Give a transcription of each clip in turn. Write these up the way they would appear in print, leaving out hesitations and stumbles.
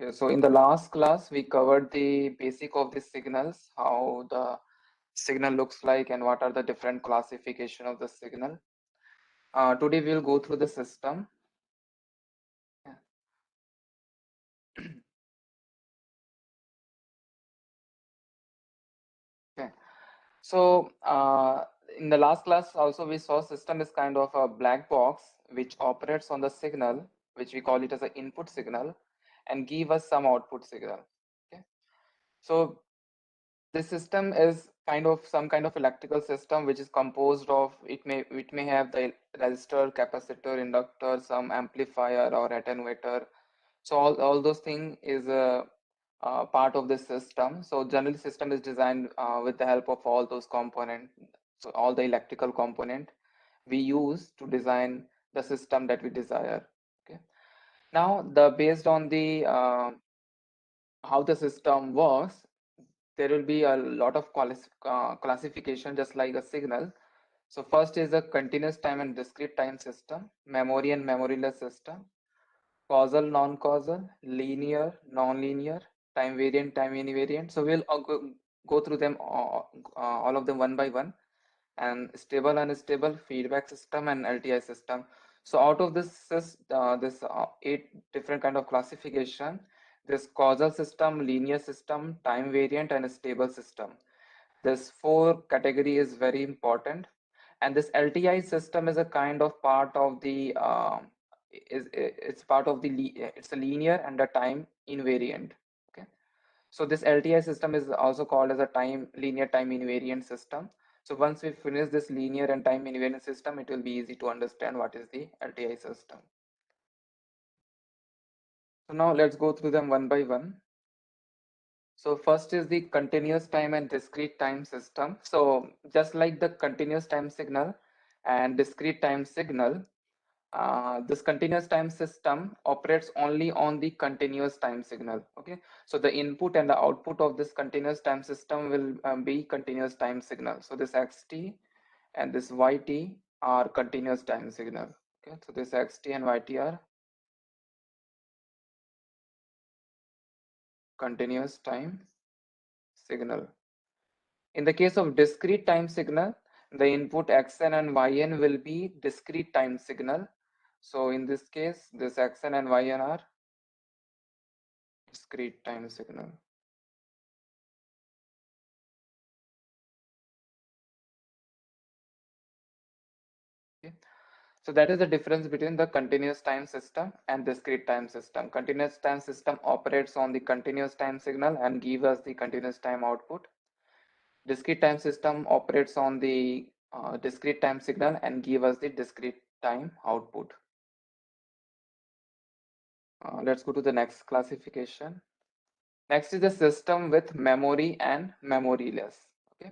Okay, so in the last class, we covered the basic of the signals, how the signal looks like and what are the different classification of the signal. Today we'll go through the system. Okay, so in the last class also we saw system is kind of a black box which operates on the signal, which we call it as an input signal, and give us some output signal. Okay, so this system is kind of some kind of electrical system which is composed of it may have the resistor, capacitor, inductor, some amplifier or attenuator. So all those things is a part of this system. So generally system is designed with the help of all those components. So all the electrical component we use to design the system that we desire. Okay. Now the based on the how the system works, there will be a lot of classification just like a signal. So first is a continuous time and discrete time system, memory and memoryless system, causal, non-causal, linear, non-linear, time variant, time invariant. So we'll go through them all of them one by one, and stable, unstable, feedback system, and LTI system. So out of this 8 different kind of classification, this causal system, linear system, time variant, and a stable system. This 4 category is very important, and this LTI system is a kind of part of the it's part of the it's a linear and a time invariant. Okay, so this LTI system is also called as a linear time invariant system. So once we finish this linear and time invariant system, it will be easy to understand what is the LTI system. So now let's go through them one by one. So first is the continuous time and discrete time system. So just like the continuous time signal and discrete time signal, this continuous time system operates only on the continuous time signal. Okay, so the input and the output of this continuous time system will be continuous time signal. So this xt and this yt are continuous time signal. Okay, so this xt and yt are continuous time signal. In the case of discrete time signal, the input xn and yn will be discrete time signal. So in this case, this xn and yn are discrete time signal. Okay. So that is the difference between the continuous time system and discrete time system. Continuous time system operates on the continuous time signal and gives us the continuous time output. Discrete time system operates on the discrete time signal and give us the discrete time output. Let's go to the next classification. Next is the system with memory and memoryless. Okay,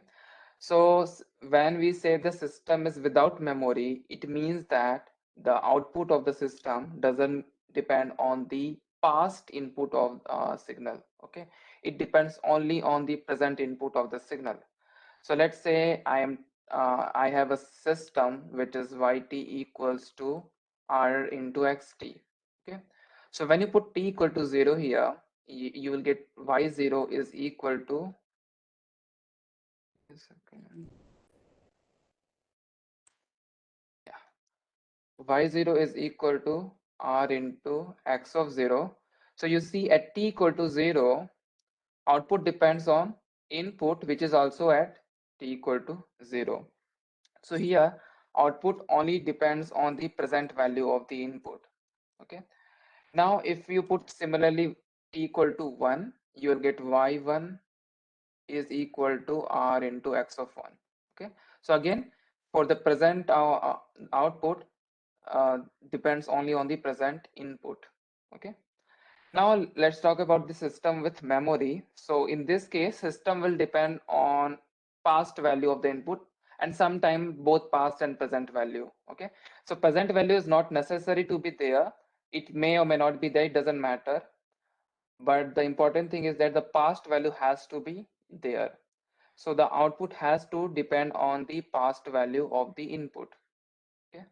so when we say the system is without memory, it means that the output of the system doesn't depend on the past input of signal. Okay, it depends only on the present input of the signal. So let's say I have a system which is yt equals to r into xt. Okay, so when you put t equal to 0 here, you will get y0 is equal to y0 is equal to r into x of 0. So you see at t equal to 0, output depends on input, which is also at t equal to 0. So here output only depends on the present value of the input. Okay, now if you put similarly t equal to 1, you will get y1 is equal to r into x of 1. Okay, so again for the present output depends only on the present input. Okay, now let's talk about the system with memory. So in this case, system will depend on past value of the input and sometime both past and present value. Okay, so present value is not necessary to be there. It may or may not be there, it doesn't matter. But the important thing is that the past value has to be there. So the output has to depend on the past value of the input. Okay.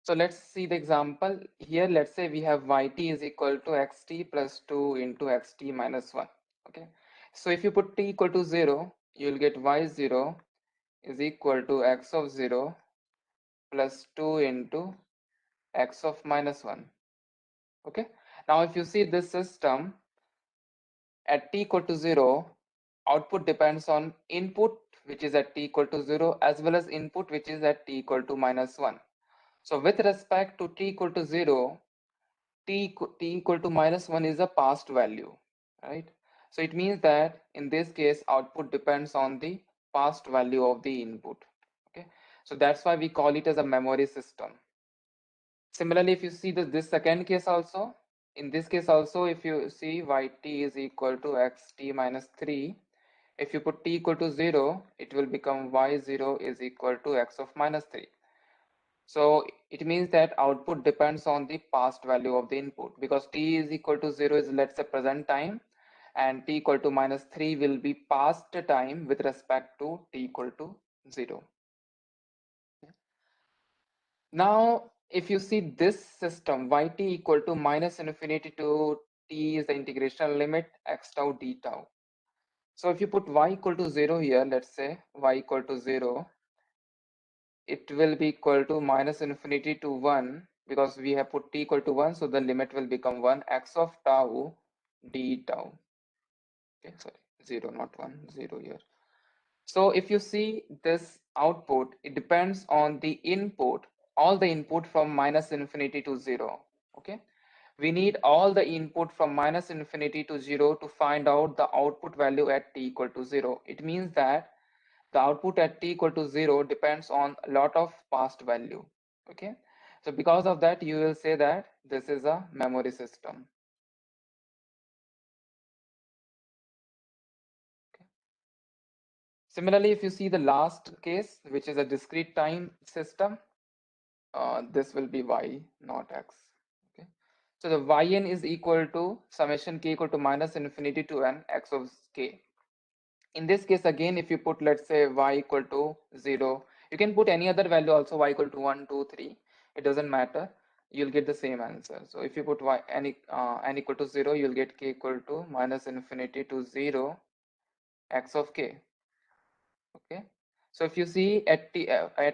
So let's see the example here. Let's say we have yt is equal to xt plus 2 into xt minus 1. Okay. So if you put t equal to 0, you'll get y0 is equal to x of 0 plus 2 into x of minus 1. Okay. Now if you see this system at t equal to 0, output depends on input which is at t equal to 0 as well as input which is at t equal to minus 1. So with respect to t equal to 0, t equal to minus 1 is a past value, right? So it means that in this case output depends on the past value of the input. Okay, so that's why we call it as a memory system. Similarly, if you see this second case also, in this case also, if you see yt is equal to xt minus 3, if you put t equal to 0, it will become y0 is equal to x of minus 3. So it means that output depends on the past value of the input, because t is equal to 0 is, let's say, present time, and t equal to minus 3 will be past time with respect to t equal to 0. Now, if you see this system, yt equal to minus infinity to t is the integration limit x tau d tau. So if you put y equal to 0 here, let's say y equal to 0, it will be equal to minus infinity to 1, because we have put t equal to 1, so the limit will become 1 x of tau d tau. Okay, sorry, 0, not 1, 0 here. So if you see this output, it depends on the input, all the input from minus infinity to 0. Okay, we need all the input from minus infinity to 0 to find out the output value at t equal to 0. It means that the output at t equal to 0 depends on a lot of past value. Okay, so because of that, you will say that this is a memory system. Okay. Similarly, if you see the last case, which is a discrete time system, this will be y, not x. Okay, so the yn is equal to summation k equal to minus infinity to n x of k. In this case, again, if you put, let's say, y equal to 0, you can put any other value also, y equal to 1, 2, 3, it doesn't matter, you'll get the same answer. So if you put n equal to 0, you'll get k equal to minus infinity to 0 x of k. Okay, so if you see at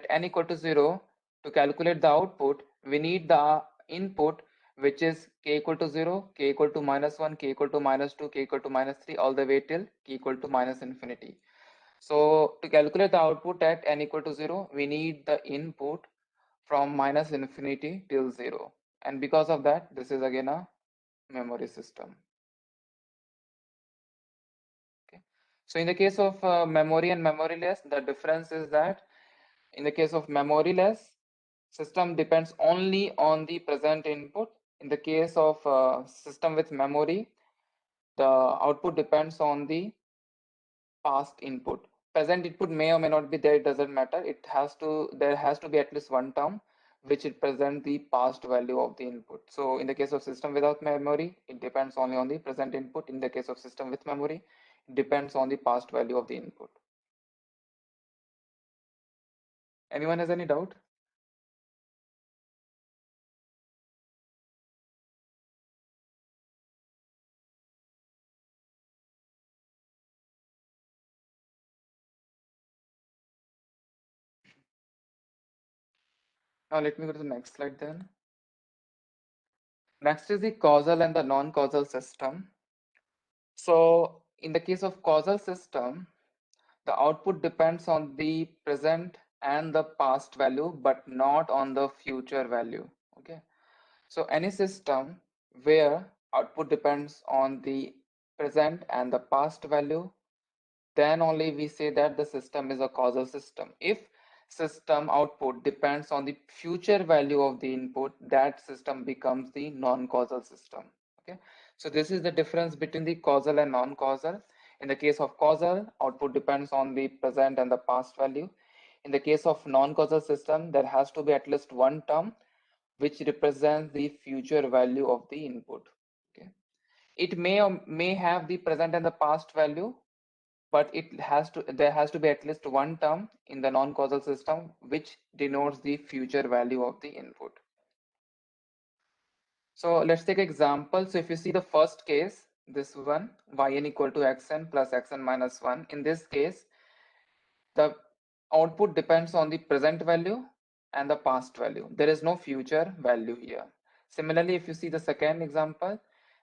n equal to 0, to calculate the output, we need the input which is k equal to 0, k equal to minus 1, k equal to minus 2, k equal to minus 3, all the way till k equal to minus infinity. So to calculate the output at n equal to 0, we need the input from minus infinity till 0. And because of that, this is again a memory system. Okay. So in the case of memory and memoryless, the difference is that in the case of memoryless, system depends only on the present input. In the case of system with memory, the output depends on the past input. Present input may or may not be there, it doesn't matter. There has to be at least one term which represents the past value of the input. So in the case of system without memory, it depends only on the present input. In the case of system with memory, it depends on the past value of the input. Anyone has any doubt? Now let me go to the next slide then. Next is the causal and the non-causal system. So in the case of causal system, the output depends on the present and the past value, but not on the future value. Okay. So any system where output depends on the present and the past value, then only we say that the system is a causal system. If system output depends on the future value of the input, that system becomes the non-causal system. Okay, so this is the difference between the causal and non-causal. In the case of causal, output depends on the present and the past value. In the case of non-causal system, there has to be at least one term which represents the future value of the input. Okay, it may or may have the present and the past value, but there has to be at least one term in the non-causal system which denotes the future value of the input. So let's take example. So if you see the first case, this one, yn equal to xn plus xn minus 1. In this case, the output depends on the present value and the past value. There is no future value here. Similarly, if you see the second example,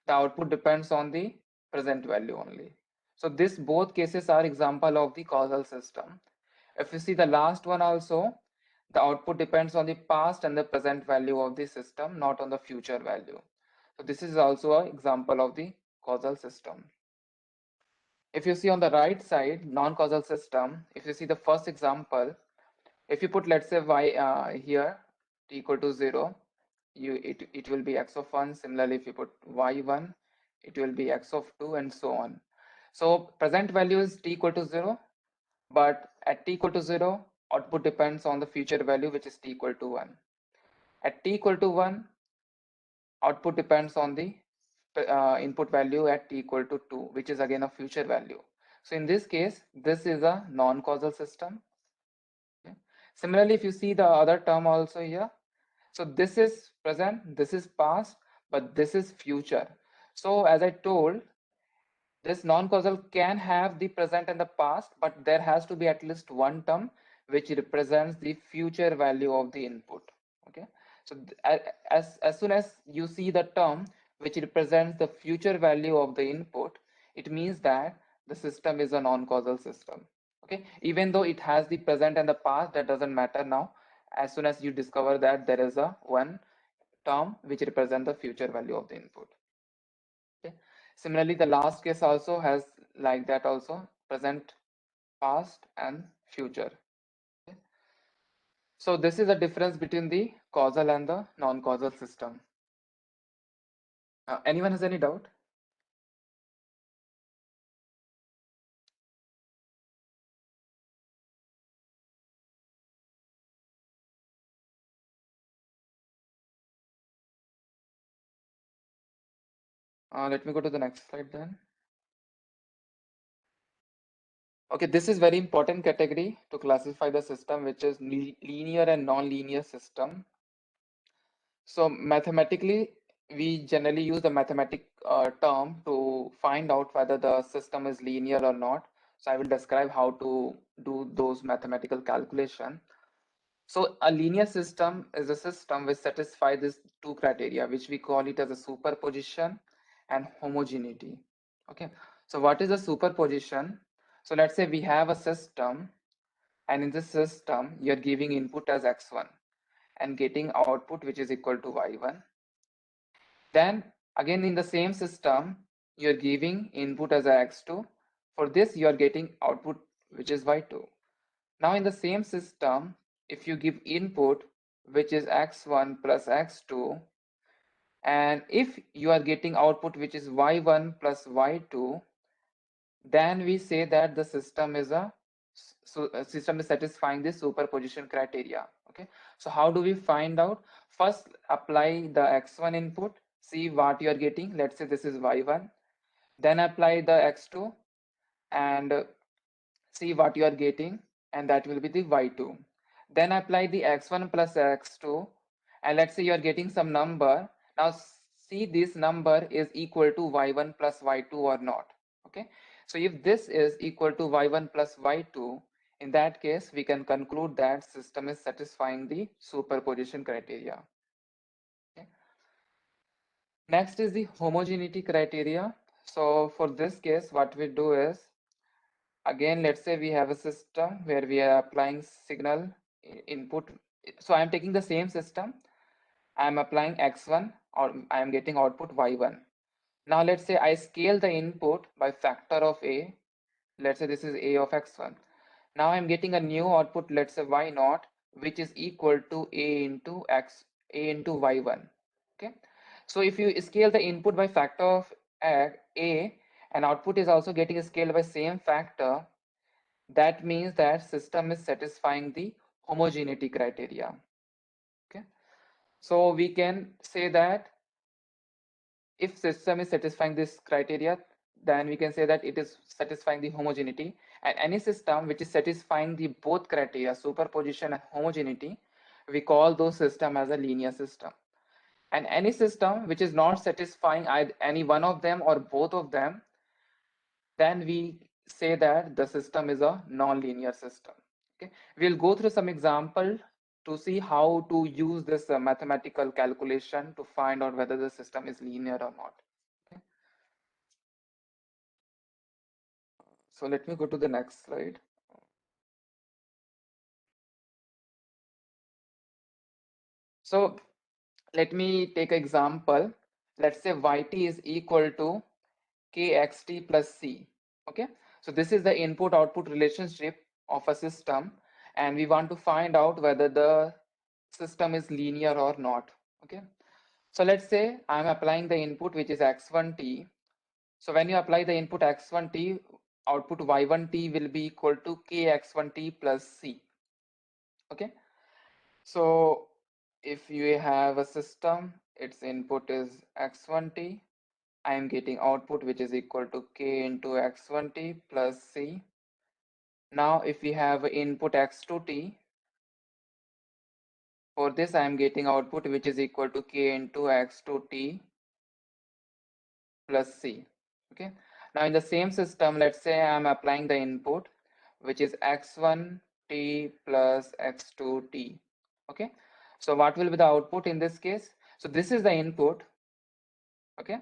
the output depends on the present value only. So this both cases are example of the causal system. If you see the last one also, the output depends on the past and the present value of the system, not on the future value. So this is also an example of the causal system. If you see on the right side, non-causal system, if you see the first example, if you put, let's say, y here, t equal to 0, it will be x of 1. Similarly, if you put y1, it will be x of 2, and so on. So present value is t equal to 0, but at t equal to 0, output depends on the future value, which is t equal to 1. At t equal to 1, output depends on the input value at t equal to 2, which is again a future value. So in this case, this is a non-causal system. Okay. Similarly, if you see the other term also here, so this is present, this is past, but this is future. So as I told, this non-causal can have the present and the past, but there has to be at least one term which represents the future value of the input. Okay, so as soon as you see the term which represents the future value of the input, it means that the system is a non-causal system. Okay, even though it has the present and the past, that doesn't matter now. As soon as you discover that there is a one term which represents the future value of the input. Okay. Similarly, the last case also has like that also, present, past, and future. Okay. So this is the difference between the causal and the non-causal system. Anyone has any doubt? Let me go to the next slide then. Okay, this is very important category to classify the system, which is linear and non-linear system. So mathematically, we generally use the mathematic term to find out whether the system is linear or not. So I will describe how to do those mathematical calculation. So a linear system is a system which satisfies these two criteria, which we call it as a superposition and homogeneity. Okay. So what is a superposition? So let's say we have a system, and in this system, you're giving input as x1 and getting output which is equal to y1. Then again in the same system, you're giving input as a x2. For this, you are getting output which is y2. Now in the same system, if you give input which is x1 plus x2, and if you are getting output which is y1 plus y2, then we say that the system is system is satisfying the superposition criteria. Okay, so how do we find out? First, apply the x1 input, see what you are getting. Let's say this is y1. Then apply the x2 and see what you are getting, and that will be the y2. Then apply the x1 plus x2, and let's say you are getting some number. Now see this number is equal to y1 plus y2 or not. Okay, so if this is equal to y1 plus y2, in that case we can conclude that system is satisfying the superposition criteria. Okay. Next is the homogeneity criteria. So for this case, what we do is, again, let's say we have a system where we are applying signal input. So I'm taking the same system. I'm applying x1, or I'm getting output y1. Now let's say I scale the input by factor of a. Let's say this is a of x1. Now I'm getting a new output, let's say y0, which is equal to a into y1. Okay. So if you scale the input by factor of a, and output is also getting scaled by same factor, that means that system is satisfying the homogeneity criteria. Okay, so we can say that if system is satisfying this criteria, then we can say that it is satisfying the homogeneity. And any system which is satisfying the both criteria, superposition and homogeneity, we call those system as a linear system. And any system which is not satisfying either any one of them or both of them, then we say that the system is a non-linear system. Okay, we'll go through some example to see how to use this mathematical calculation to find out whether the system is linear or not. Okay. So let me go to the next slide. So let me take an example. Let's say yt is equal to kxt plus c. Okay, so this is the input output relationship of a system, and we want to find out whether the system is linear or not. Okay, so let's say I'm applying the input which is x1t. So when you apply the input x1t, output y1t will be equal to kx1t plus c. Okay, so if you have a system, its input is x1t, I am getting output which is equal to k into x1t plus c. Now if we have input x2t, for this I am getting output which is equal to k into x2t plus c. Okay, now in the same system, let's say I am applying the input which is x1t plus x2t. Okay, so what will be the output in this case? So this is the input. Okay,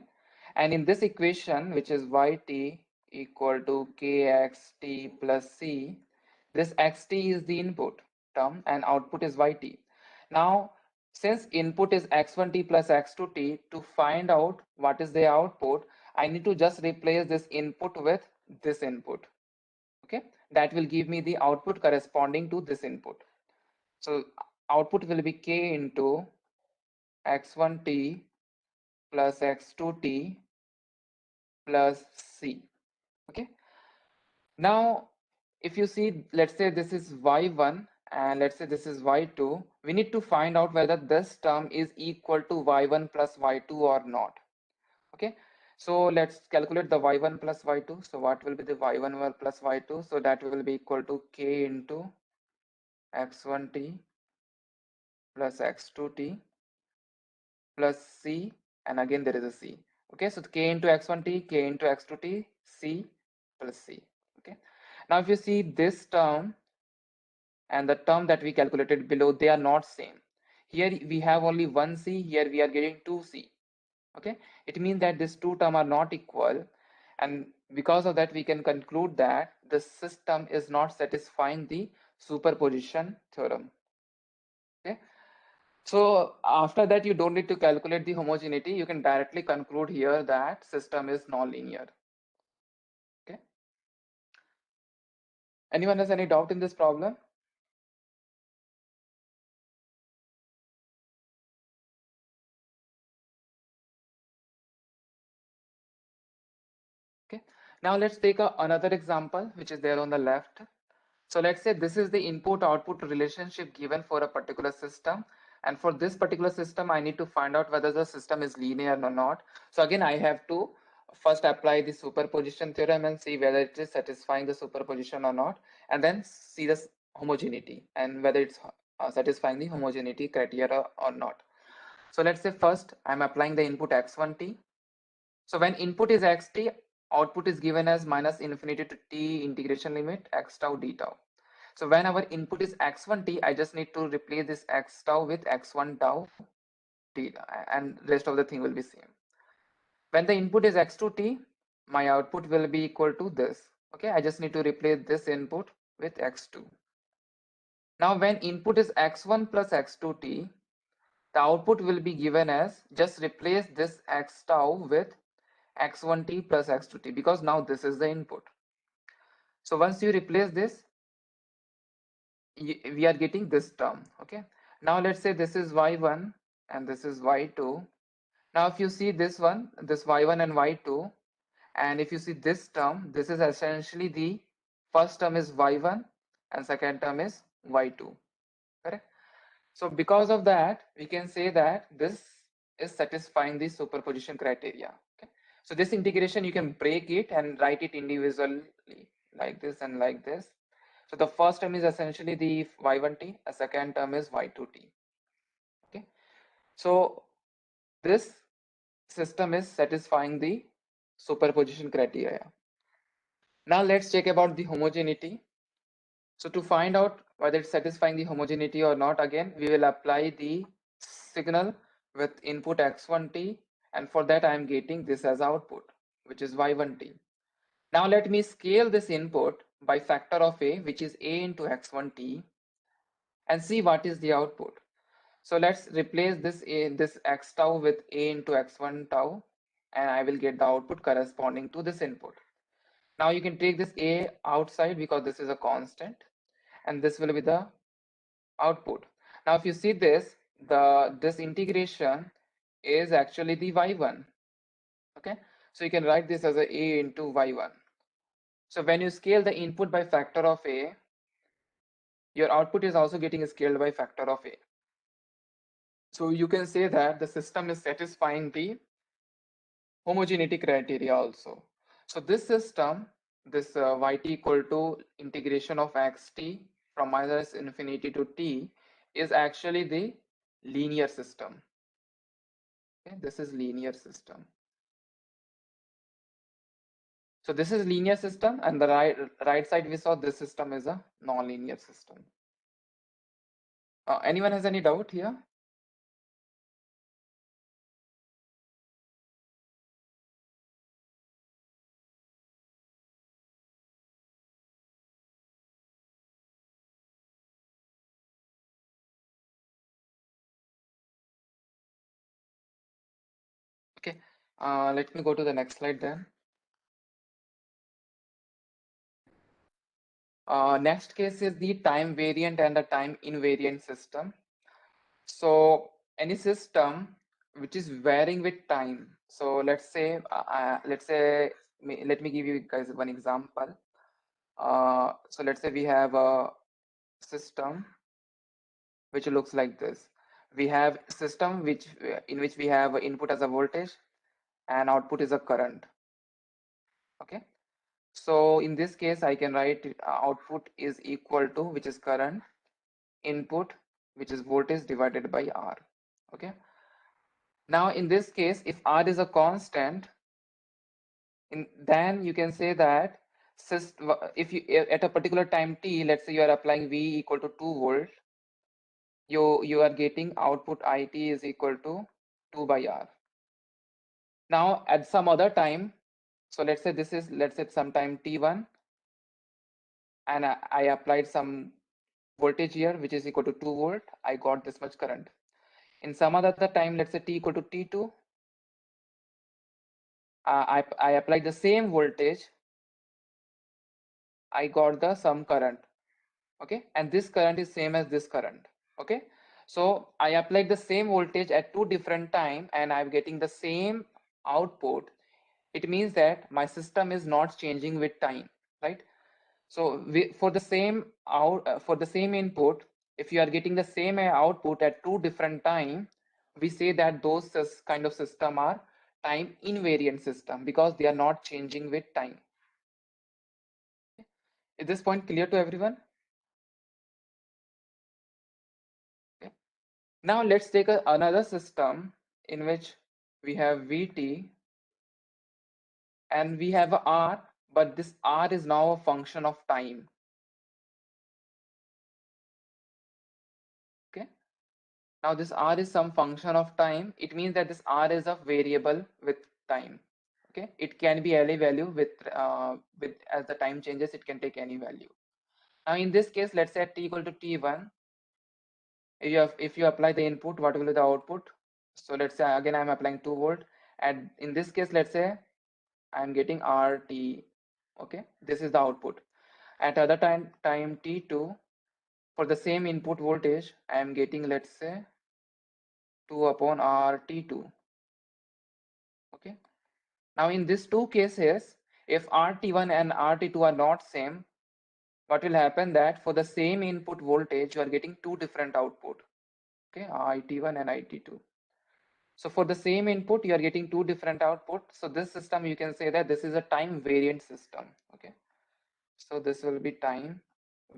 and in this equation, which is yt equal to kxt plus c, this xt is the input term and output is yt. Now, since input is x1t plus x2t, to find out what is the output, I need to just replace this input with this input. Okay, that will give me the output corresponding to this input. So output will be k into x1t plus x2t plus c. Okay, now if you see, let's say this is y1 and let's say this is y2, we need to find out whether this term is equal to y1 plus y2 or not. Okay, so let's calculate the y1 plus y2. So what will be the y1 plus y2? So that will be equal to k into x1t plus x2t plus c, and again there is a c. Okay, so k into x1t, k into x2t, c plus c. Okay, now if you see this term and the term that we calculated below, they are not same. Here we have only one c, here we are getting 2c. Okay, it means that these two terms are not equal, and because of that we can conclude that the system is not satisfying the superposition theorem. Okay, so after that you don't need to calculate the homogeneity, you can directly conclude here that system is non-linear. Okay, anyone has any doubt in this problem? Okay, now let's take another example which is there on the left. So let's say this is the input output relationship given for a particular system, and for this particular system I need to find out whether the system is linear or not. So again I have to first apply the superposition theorem and see whether it is satisfying the superposition or not, and then see the homogeneity and whether it's satisfying the homogeneity criteria or not. So let's say first I'm applying the input x1t. So when input is xt, output is given as minus infinity to t integration limit x tau d tau. So when our input is x1t, I just need to replace this x tau with x1 tau t, and rest of the thing will be same. When the input is x2t, my output will be equal to this. Okay, I just need to replace this input with x2. Now when input is x1 plus x2t, the output will be given as, just replace this x tau with x1t plus x2t, because now this is the input. So once you replace this, we are getting this term. Okay, now let's say this is y1 and this is y2. Now if you see this one, this y1 and y2, and if you see this term, this is essentially the first term is y1 and second term is y2. Correct? So because of that, we can say that this is satisfying the superposition criteria. Okay, so this integration you can break it and write it individually like this and like this. So the first term is essentially the y1t, a second term is y2t. Okay, so this system is satisfying the superposition criteria. Now let's check about the homogeneity. So to find out whether it's satisfying the homogeneity or not, again, we will apply the signal with input x1t, and for that I am getting this as output, which is y1t. Now let me scale this input by factor of a, which is a into x1t, and see what is the output. So let's replace this x tau with a into x1 tau, and I will get the output corresponding to this input. Now you can take this a outside because this is a constant, and this will be the output. Now if you see this, this integration is actually the y1. Okay, so you can write this as a into y1. So when you scale the input by factor of a, your output is also getting scaled by factor of a. So you can say that the system is satisfying the homogeneity criteria also. So this system, this yt equal to integration of xt from minus infinity to t, is actually the linear system. Okay, this is linear system. So this is linear system, and the right side we saw this system is a non-linear system. Anyone has any doubt here? Okay, let me go to the next slide then. Next case is the time variant and the time invariant system. So any system which is varying with time. So let's say, let me give you guys one example. So let's say we have a system which looks like this. We have system in which we have input as a voltage and output is a current. Okay. So in this case, I can write output is equal to, which is current, input, which is voltage, divided by R. Okay. Now in this case, if R is a constant, then you can say that if you at a particular time t, let's say you are applying V equal to 2 volt, you are getting output IT is equal to 2 by R. Now at some other time, so let's say sometime t1, and I applied some voltage here which is equal to 2 volt, I got this much current. In some other time, let's say t equal to t2, I applied the same voltage, I got the some current. Okay, and this current is same as this current. Okay, so I applied the same voltage at two different time and I'm getting the same output. It means that my system is not changing with time, right? So for the same input, if you are getting the same output at two different time, we say that those kind of system are time invariant system because they are not changing with time. Is this point clear to everyone? Okay. Now let's take another system in which we have Vt and we have a R, but this R is now a function of time. Okay. Now this R is some function of time. It means that this R is a variable with time. Okay, it can be any value with as the time changes, it can take any value. Now in this case, let's say at t equal to t1, if you apply the input, what will be the output? So let's say again I'm applying 2 volt, and in this case, let's say I'm getting RT. Okay, this is the output. At other time t2, for the same input voltage, I am getting, let's say, 2 upon RT2. Okay. Now in these two cases, if RT1 and RT2 are not same, what will happen that for the same input voltage, you are getting two different output. Okay, IT1 and IT2. So for the same input, you are getting two different output. So this system, you can say that this is a time variant system. Okay. So this will be time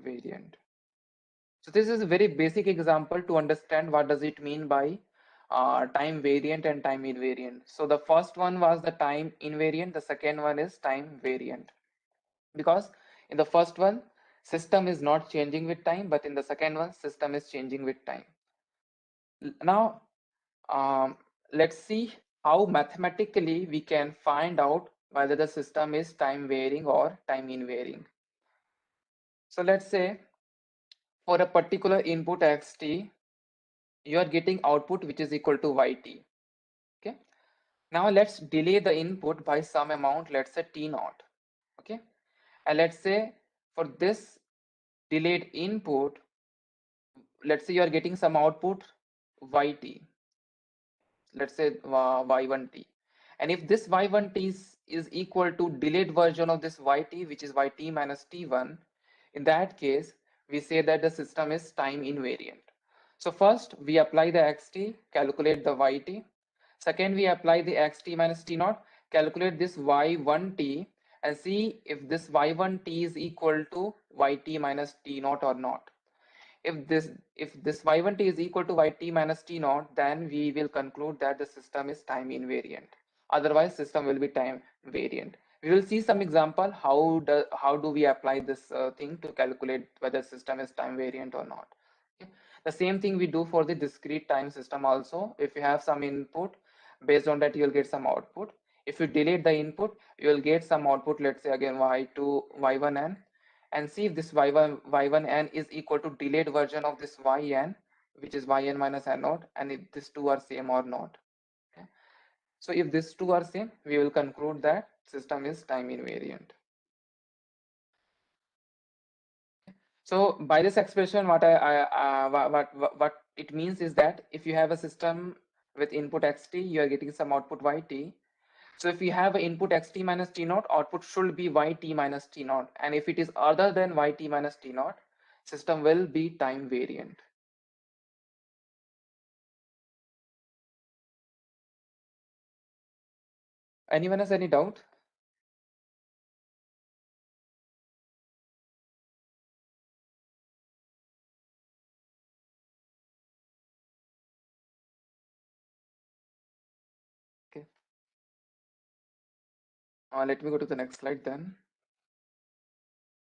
variant. So this is a very basic example to understand what does it mean by time variant and time invariant. So the first one was the time invariant, the second one is time variant. Because in the first one, system is not changing with time, but in the second one, system is changing with time. Now, let's see how mathematically we can find out whether the system is time varying or time invariant. So let's say for a particular input xt, you are getting output which is equal to yt. Okay. Now let's delay the input by some amount, let's say t naught. Okay. And let's say for this delayed input, let's say you are getting some output yt, let's say y1t. And if this y1t is equal to delayed version of this yt, which is yt minus t1, in that case, we say that the system is time invariant. So first we apply the xt, calculate the yt. Second, we apply the xt minus t naught, calculate this y1t and see if this y1t is equal to yt minus t naught or not. If this y1t is equal to yt minus t naught, then we will conclude that the system is time invariant. Otherwise, system will be time variant. We will see some example how do we apply this thing to calculate whether system is time variant or not. Okay. The same thing we do for the discrete time system also. If you have some input, based on that you will get some output. If you delete the input, you will get some output, let's say again y2 y1n, and see if this y1n is equal to delayed version of this yn, which is yn minus n naught, and if these two are same or not. Okay. So if these two are same, we will conclude that system is time invariant. So by this expression, what it means is that if you have a system with input xt, you are getting some output yt. So if you have an input xt minus t naught, output should be yt minus t naught. And if it is other than yt minus t naught, system will be time variant. Anyone has any doubt? Okay. Let me go to the next slide then.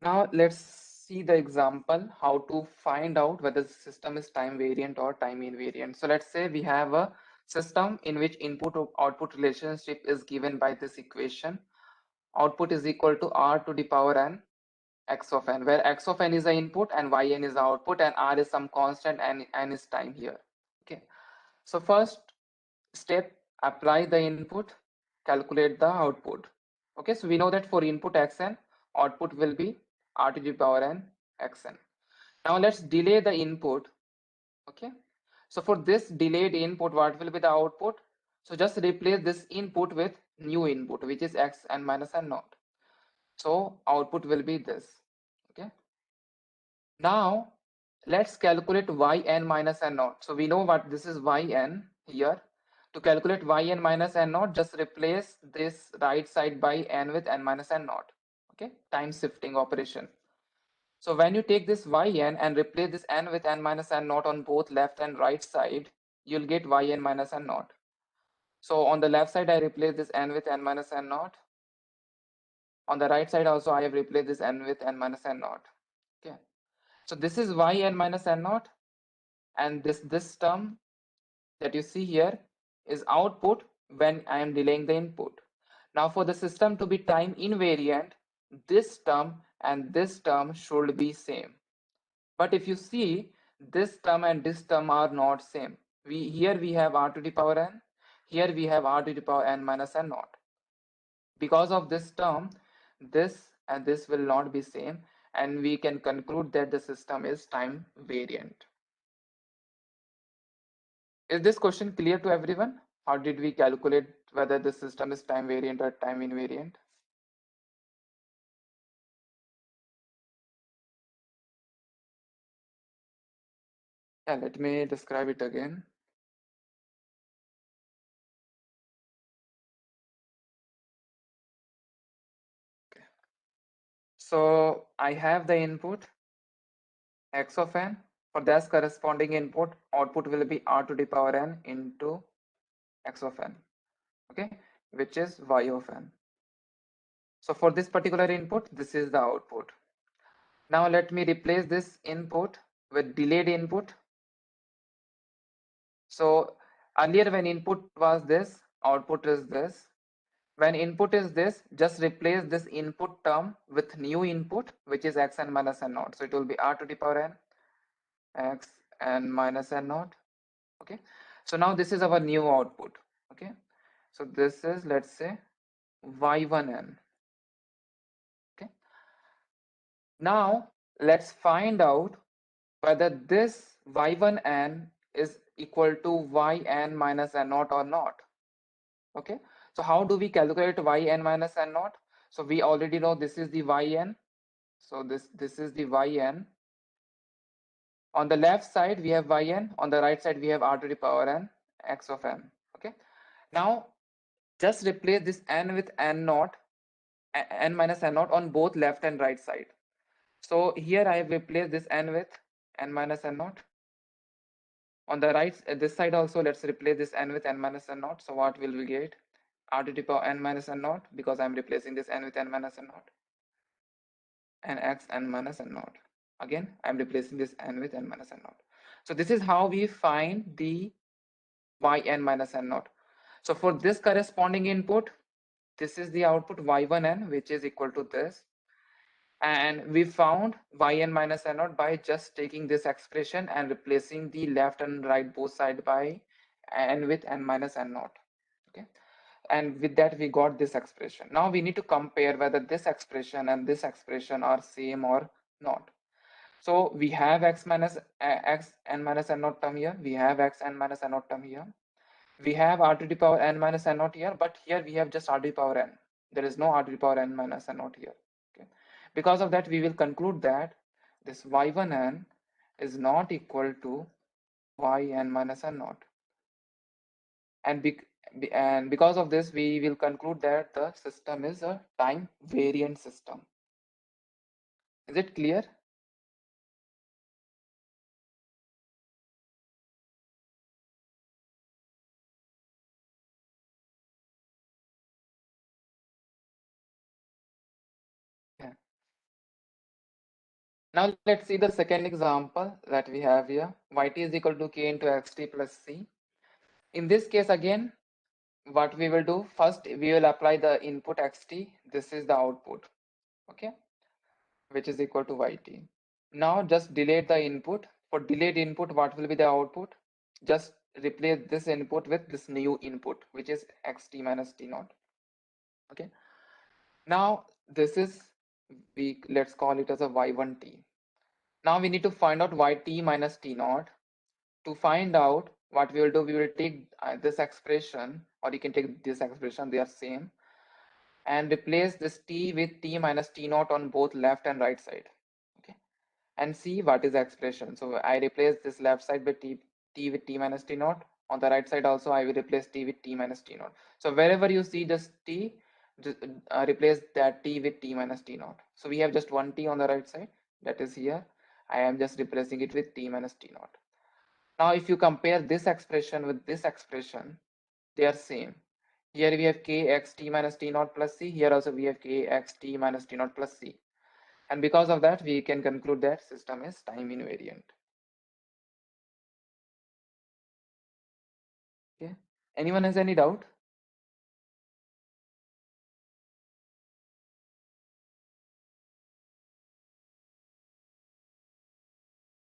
Now let's see the example how to find out whether the system is time variant or time invariant. So let's say we have a system in which input to output relationship is given by this equation. Output is equal to r to the power n x of n, where x of n is the input and yn is the output and r is some constant and n is time here. Okay. So first step, apply the input, calculate the output. Okay, so we know that for input xn, output will be r to the power n xn. Now let's delay the input. Okay, so for this delayed input, what will be the output? So just replace this input with new input, which is x n minus n naught. So output will be this. Okay, now let's calculate yn minus n naught. So we know what this is yn here. To calculate yn minus n naught, just replace this right side by n with n minus n naught. Okay, time shifting operation. So when you take this yn and replace this n with n minus n naught on both left and right side, you'll get yn minus n naught. So on the left side, I replace this n with n minus n naught. On the right side also, I have replaced this n with n minus n naught. Okay, so this is yn minus n naught, and this term that you see here is output when I am delaying the input. Now for the system to be time invariant, this term and this term should be same. But if you see, this term and this term are not same. Here we have r to the power n, here we have r to the power n minus n naught. Because of this term, this and this will not be same, and we can conclude that the system is time variant. Is this question clear to everyone? How did we calculate whether the system is time variant or time invariant? Yeah, let me describe it again. Okay. So I have the input x of n For this corresponding input, output will be r to the power n into x of n, okay, which is y of n. So for this particular input, this is the output. Now let me replace this input with delayed input. So earlier when input was this, output is this. When input is this, just replace this input term with new input, which is x n minus n naught. So it will be r to the power n, x n minus n naught. Okay. So now this is our new output. Okay. So this is, let's say, y1n. Okay. Now let's find out whether this y1n is equal to yn minus n naught or not. Okay. So how do we calculate yn minus n naught? So we already know this is the yn. So this is the yn. On the left side we have yn. On the right side we have r to the power n, x of n. Okay. Now just replace this n with n naught, n minus n naught on both left and right side. So here I have replaced this n with n minus n naught. On the right, this side also, let's replace this n with n minus n naught. So what will we get? R to the power n minus n naught, because I'm replacing this n with n minus n naught, and x n minus n naught. Again, I'm replacing this n with n minus n naught. So this is how we find the yn minus n naught. So for this corresponding input, this is the output y1n, which is equal to this. And we found yn minus n naught by just taking this expression and replacing the left and right both side by n with n minus n naught. Okay. And with that we got this expression. Now we need to compare whether this expression and this expression are same or not. So we have x n minus n naught term here, we have x n minus n naught term here, we have r to the power n minus n naught here, but here we have just r to the power n. There is no r to the power n minus n naught here. Okay. Because of that, we will conclude that this y1n is not equal to yn minus n naught. And because of this, we will conclude that the system is a time variant system. Is it clear? Yeah. Now let's see the second example that we have here. Yt is equal to k into xt plus c. In this case, again, what we will do first, we will apply the input xt. This is the output, okay, which is equal to yt. Now just delete the input. For delayed input, what will be the output? Just replace this input with this new input, which is xt minus t naught. Okay. Now this is, let's call it as a y1t. Now we need to find out yt minus t naught. To find out, what we will do, we will take this expression, or you can take this expression, they are same, and replace this t with t minus t naught on both left and right side. Okay. And see what is the expression. So I replace this left side with t with t minus t naught. On the right side also I will replace t with t minus t naught. So wherever you see just t, just replace that t with t minus t naught. So we have just one t on the right side, that is here. I am just replacing it with t minus t naught. Now if you compare this expression with this expression, they are same. Here we have k x t minus t naught plus c. Here also we have k x t minus t naught plus c. And because of that, we can conclude that system is time invariant. Okay. Anyone has any doubt?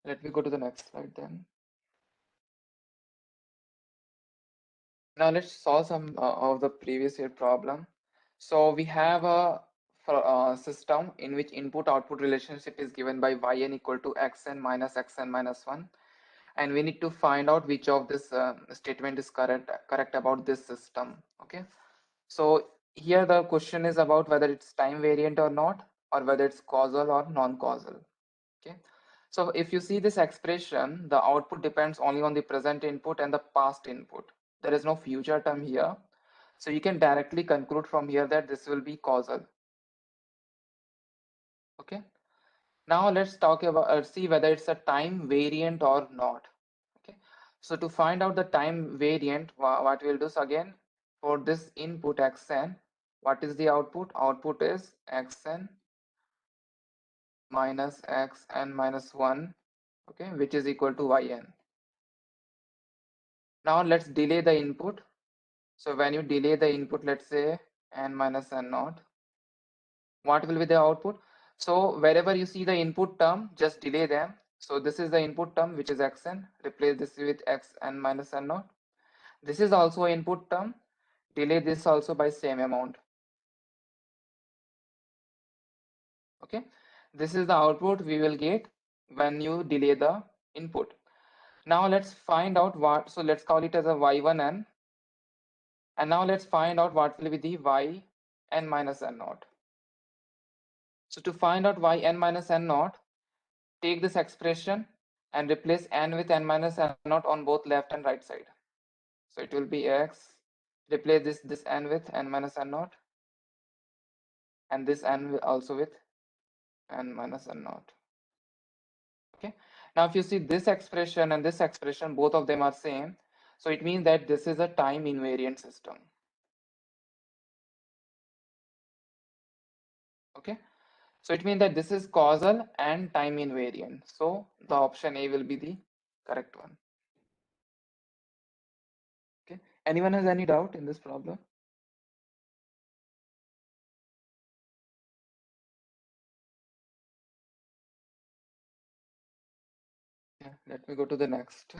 Let me go to the next slide then. Now let's solve some of the previous year problem. So we have a system in which input-output relationship is given by yn equal to xn minus 1. And we need to find out which of this statement is correct about this system. Okay. So here the question is about whether it's time variant or not, or whether it's causal or non-causal. Okay. So if you see this expression, the output depends only on the present input and the past input. There is no future term here. So you can directly conclude from here that this will be causal. Okay. Now let's talk about see whether it's a time variant or not. Okay, so to find out the time variant, what we'll do is, again, for this input xn, what is the output? Output is xn minus xn minus 1, okay, which is equal to yn. Now let's delay the input. So when you delay the input, let's say n minus n naught, what will be the output? So wherever you see the input term, just delay them. So this is the input term, which is xn. Replace this with xn minus n naught. This is also input term. Delay this also by same amount. Okay. This is the output we will get when you delay the input. Now let's find out what. So let's call it as a y1n. And now let's find out what will be the yn minus n naught. So to find out yn minus n naught, take this expression and replace n with n minus n naught on both left and right side. So it will be x, replace this n with n minus n naught, and this n also with n minus n naught. Okay. Now if you see this expression and this expression, both of them are same. So it means that this is a time invariant system. Okay. So it means that this is causal and time invariant. So the option A will be the correct one. Okay. Anyone has any doubt in this problem? Yeah, let me go to the next.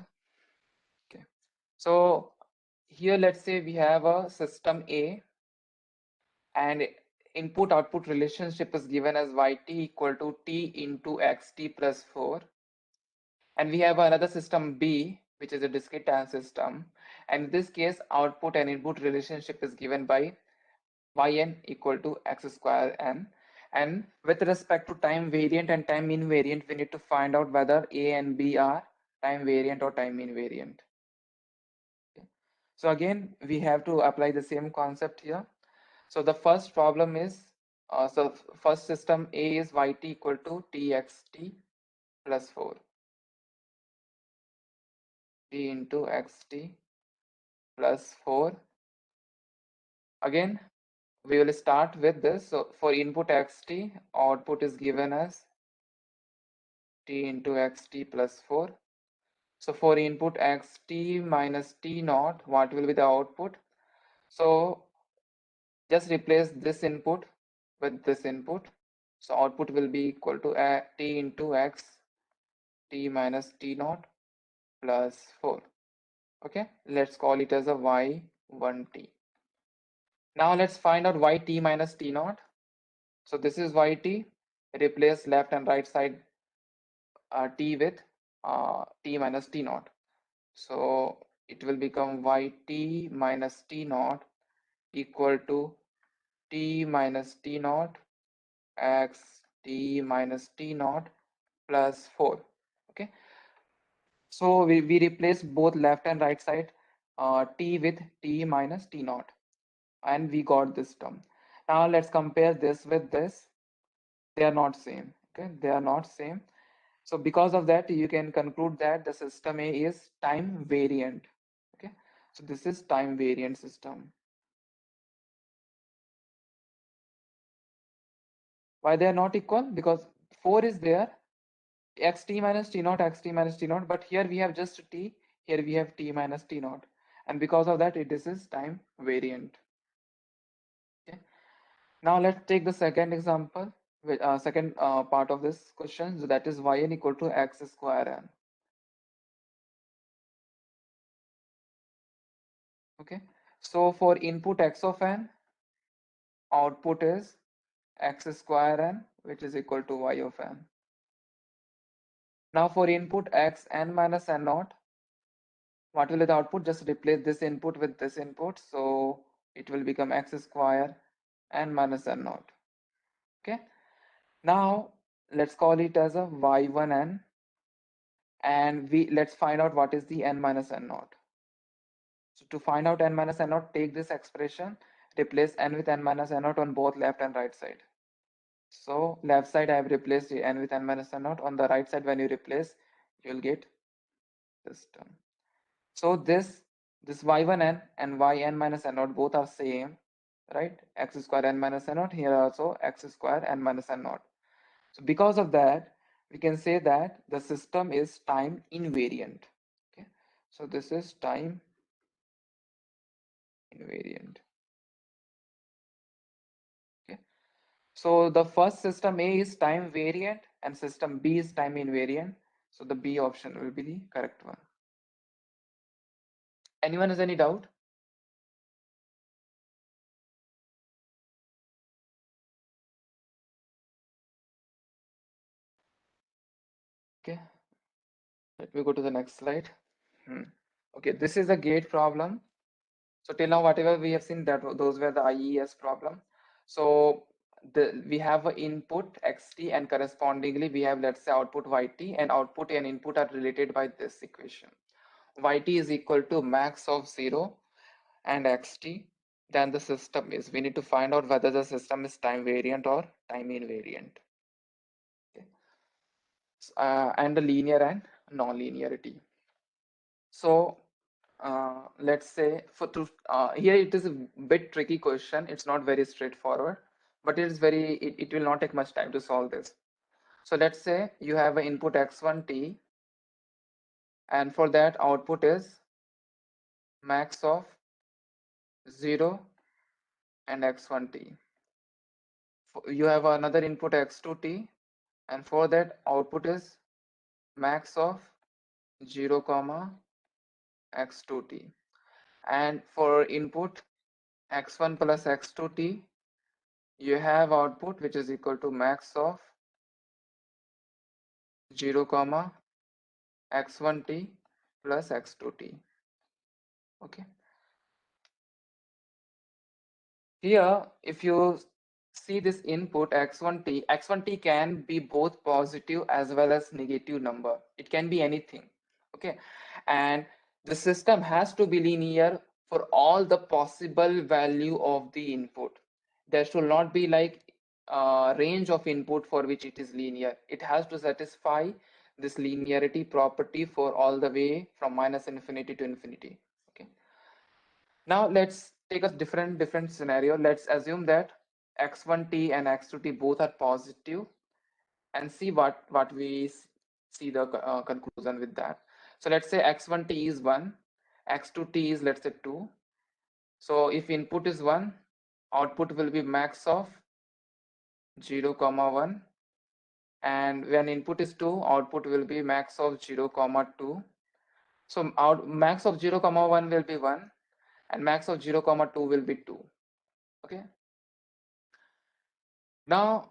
Okay. So here, let's say we have a system A, and input output relationship is given as yt equal to t into xt plus 4. And we have another system B, which is a discrete time system. And in this case, output and input relationship is given by yn equal to x square n. And with respect to time variant and time invariant, we need to find out whether A and B are time variant or time invariant. Okay. So again, we have to apply the same concept here. So the first problem is, so first system A is yt equal to txt plus 4. T into xt plus 4. Again, we will start with this. So for input xt, output is given as t into xt plus 4. So for input xt minus t naught, what will be the output? So just replace this input with this input. So output will be equal to t into x t minus t naught plus 4. Okay, let's call it as a y1t. Now let's find out yt minus t naught. So this is yt. Replace left and right side t with t minus t naught. So it will become yt minus t naught equal to t minus t naught x t minus t naught plus 4. Okay. So we replace both left and right side t with t minus t naught, and we got this term. Now let's compare this with this. They are not same. Okay, they are not same. So because of that, you can conclude that the system A is time variant. Okay, so this is time variant system. Why they are not equal? Because 4 is there, xt minus t naught, xt minus t naught, but here we have just t, here we have t minus t naught, and because of that, this is time variant. Okay. Now let's take the second example, second part of this question, so that is yn equal to x square n. Okay, so for input x of n, output is x square n, which is equal to y of n. Now for input x n minus n naught, what will be the output? Just replace this input with this input, so it will become x square n minus n naught. Okay, now let's call it as a y1n, and let's find out what is the n minus n naught. So to find out n minus n naught, take this expression, replace n with n minus n naught on both left and right side. So left side I have replaced n with n minus n naught. On the right side, when you replace, you'll get this term. So this y1n and yn minus n naught both are same, right? X square n minus n naught. Here also x square n minus n naught. So because of that, we can say that the system is time invariant. Okay. So this is time invariant. Okay. So the first system A is time variant and system B is time invariant. So the B option will be the correct one. Anyone has any doubt? Okay. Let me go to the next slide. Okay, this is a gate problem. So till now, whatever we have seen, that those were the IES problem. So we have an input xt and correspondingly we have, let's say, output yt, and output and input are related by this equation. Yt is equal to max of 0 and xt. Then the system is, we need to find out whether the system is time variant or time invariant. Okay. And the linear and non-linearity. So let's say here it is a bit tricky question. It's not very straightforward, but it is it will not take much time to solve this. So let's say you have an input x1t, and for that output is max of 0 and x1t. You have another input x2t, and for that output is max of 0 comma x2t. And for input x1 plus x2t, you have output which is equal to max of 0 comma x1t plus x2t. Okay. Here, if you see this input x1t can be both positive as well as negative number. It can be anything. Okay. And the system has to be linear for all the possible value of the input. There should not be like a range of input for which it is linear. It has to satisfy this linearity property for all the way from minus infinity to infinity. Okay. Now let's take a different scenario. Let's assume that x1t and x2t both are positive, and see what we see the conclusion with that. So let's say x1t is 1, x2t is, let's say, 2. So if input is 1, output will be max of 0 comma 1, and when input is 2, output will be max of 0 comma 2. So max of 0 comma 1 will be 1, and max of 0 comma 2 will be 2. Okay. Now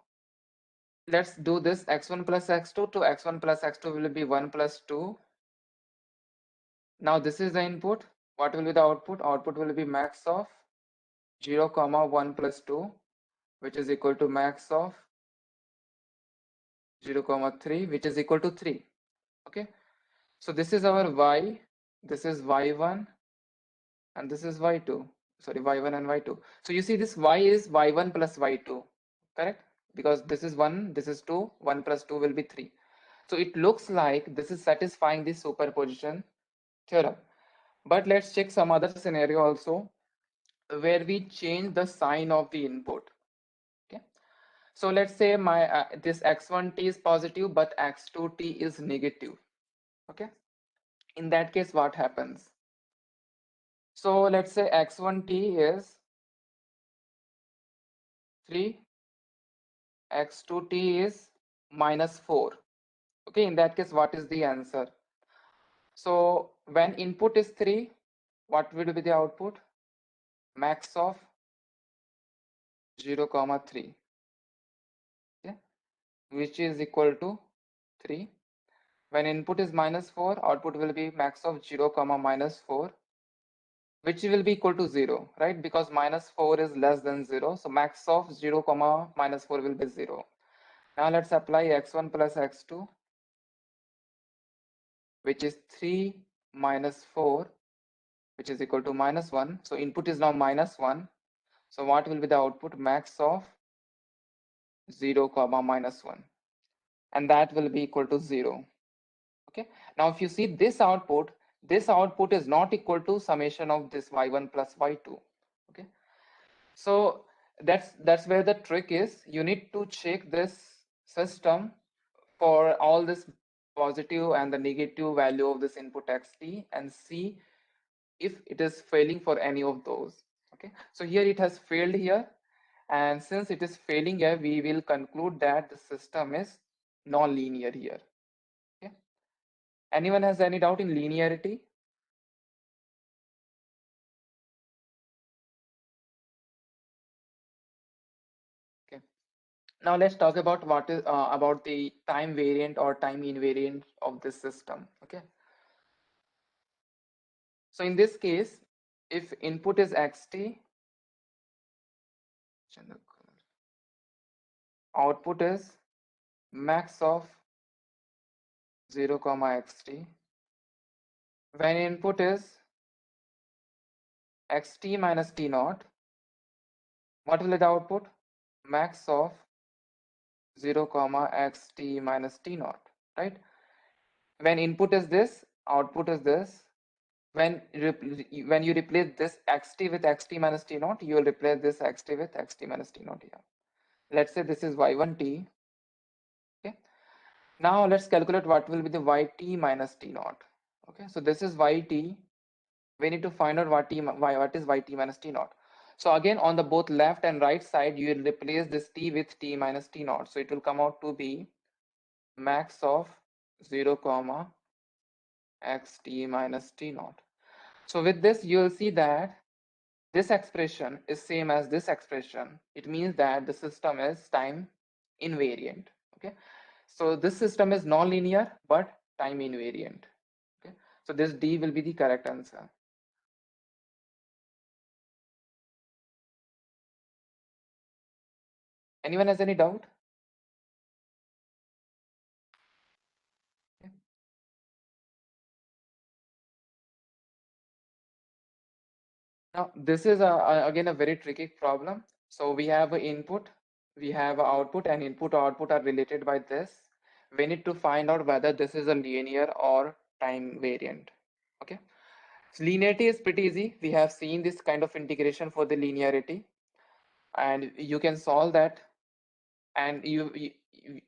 let's do this. X1 plus x2 to x1 plus x2 will be 1 plus 2. Now this is the input. What will be the output? Output will be max of 0 comma 1 plus 2, which is equal to max of 0 comma 3, which is equal to 3. Okay. So this is our y, this is y1, and this is y2. Sorry, y1 and y2. So you see this y is y1 plus y2, correct? Because this is 1, this is 2, 1 plus 2 will be 3. So it looks like this is satisfying the superposition theorem. But let's check some other scenario also where we change the sign of the input. Okay. So let's say my this x1t is positive but x2t is negative. Okay. In that case, what happens? So let's say x1t is 3, x2t is minus 4. Okay. In that case, what is the answer? So when input is 3, what will be the output? Max of 0 comma 3. Okay. Which is equal to 3. When input is minus 4, output will be max of 0 comma minus 4, which will be equal to 0, right? Because minus 4 is less than 0. So max of 0 comma minus 4 will be 0. Now let's apply x1 plus x2, which is 3 minus 4, which is equal to minus 1. So input is now minus 1. So what will be the output? Max of 0 comma minus 1, and that will be equal to 0. Okay, now if you see this output is not equal to summation of this y1 plus y2. Okay, so that's where the trick is. You need to check this system for all this positive and the negative value of this input xt and see if it is failing for any of those. Okay, so here it has failed here, and since it is failing here, we will conclude that the system is non-linear here. Okay, anyone has any doubt in linearity? Okay, now let's talk about what is about the time variant or time invariant of this system. Okay, so in this case, if input is xt, output is max of 0 comma xt. When input is xt minus t naught, what will be the output? Max of 0 comma xt minus t naught, right? When input is this, output is this. When you replace this xt with xt minus t naught, you will replace this xt with xt minus t naught here. Let's say this is y1t. Okay, now let's calculate what will be the yt minus t naught. Okay, so this is yt. We need to find out what is yt minus t naught. So again, on the both left and right side, you will replace this t with t minus t naught. So it will come out to be max of 0 comma xt minus t naught. So with this, you will see that this expression is same as this expression. It means that the system is time invariant. Okay, so this system is non-linear but time invariant. Okay, so this D will be the correct answer. Anyone has any doubt? Okay. Now this is again a very tricky problem. So we have an input, we have an output, and input or output are related by this. We need to find out whether this is a linear or time variant. Okay, so linearity is pretty easy. We have seen this kind of integration for the linearity, and you can solve that. And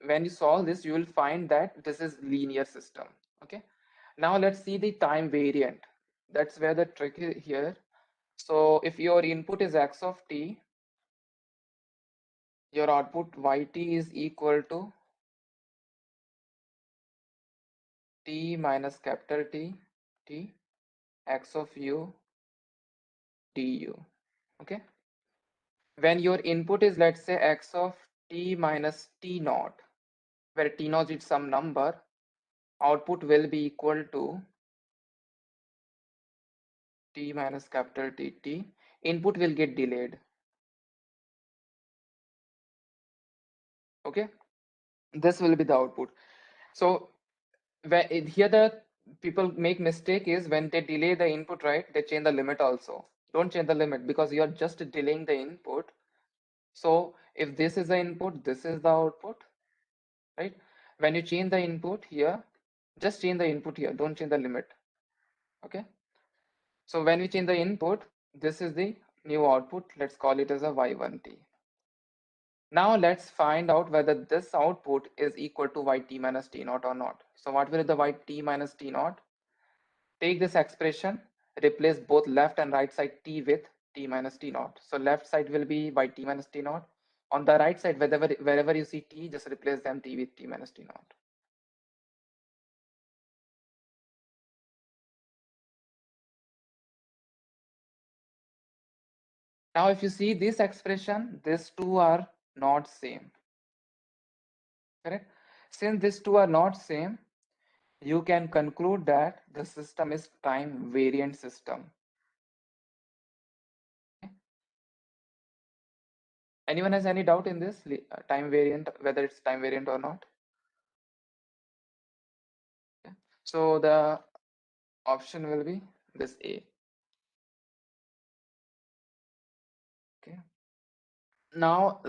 when you solve this, you will find that this is linear system. Okay, now let's see the time variant. That's where the trick is here. So if your input is x of t, your output yt is equal to t minus capital T x of u du. Okay, when your input is, let's say, x of t minus t naught, where t naught is some number, output will be equal to t minus capital T. Input will get delayed. Okay, this will be the output. So here the people make mistake is when they delay the input, right? They change the limit also. Don't change the limit because you are just delaying the input. So if this is the input, this is the output, right? When you change the input here, just change the input here. Don't change the limit. Okay. So when we change the input, this is the new output. Let's call it as a y1t. Now let's find out whether this output is equal to yt minus t naught or not. So what will be the yt minus t naught? Take this expression, replace both left and right side t with t minus t naught. So left side will be yt minus t naught. On the right side, wherever you see t, just replace them t with t minus t naught. Now if you see this expression, these two are not same. Correct? Since these two are not same, you can conclude that the system is time variant system. Anyone has any doubt in this time variant, whether it's time variant or not? Okay. So the option will be this A. Okay. Now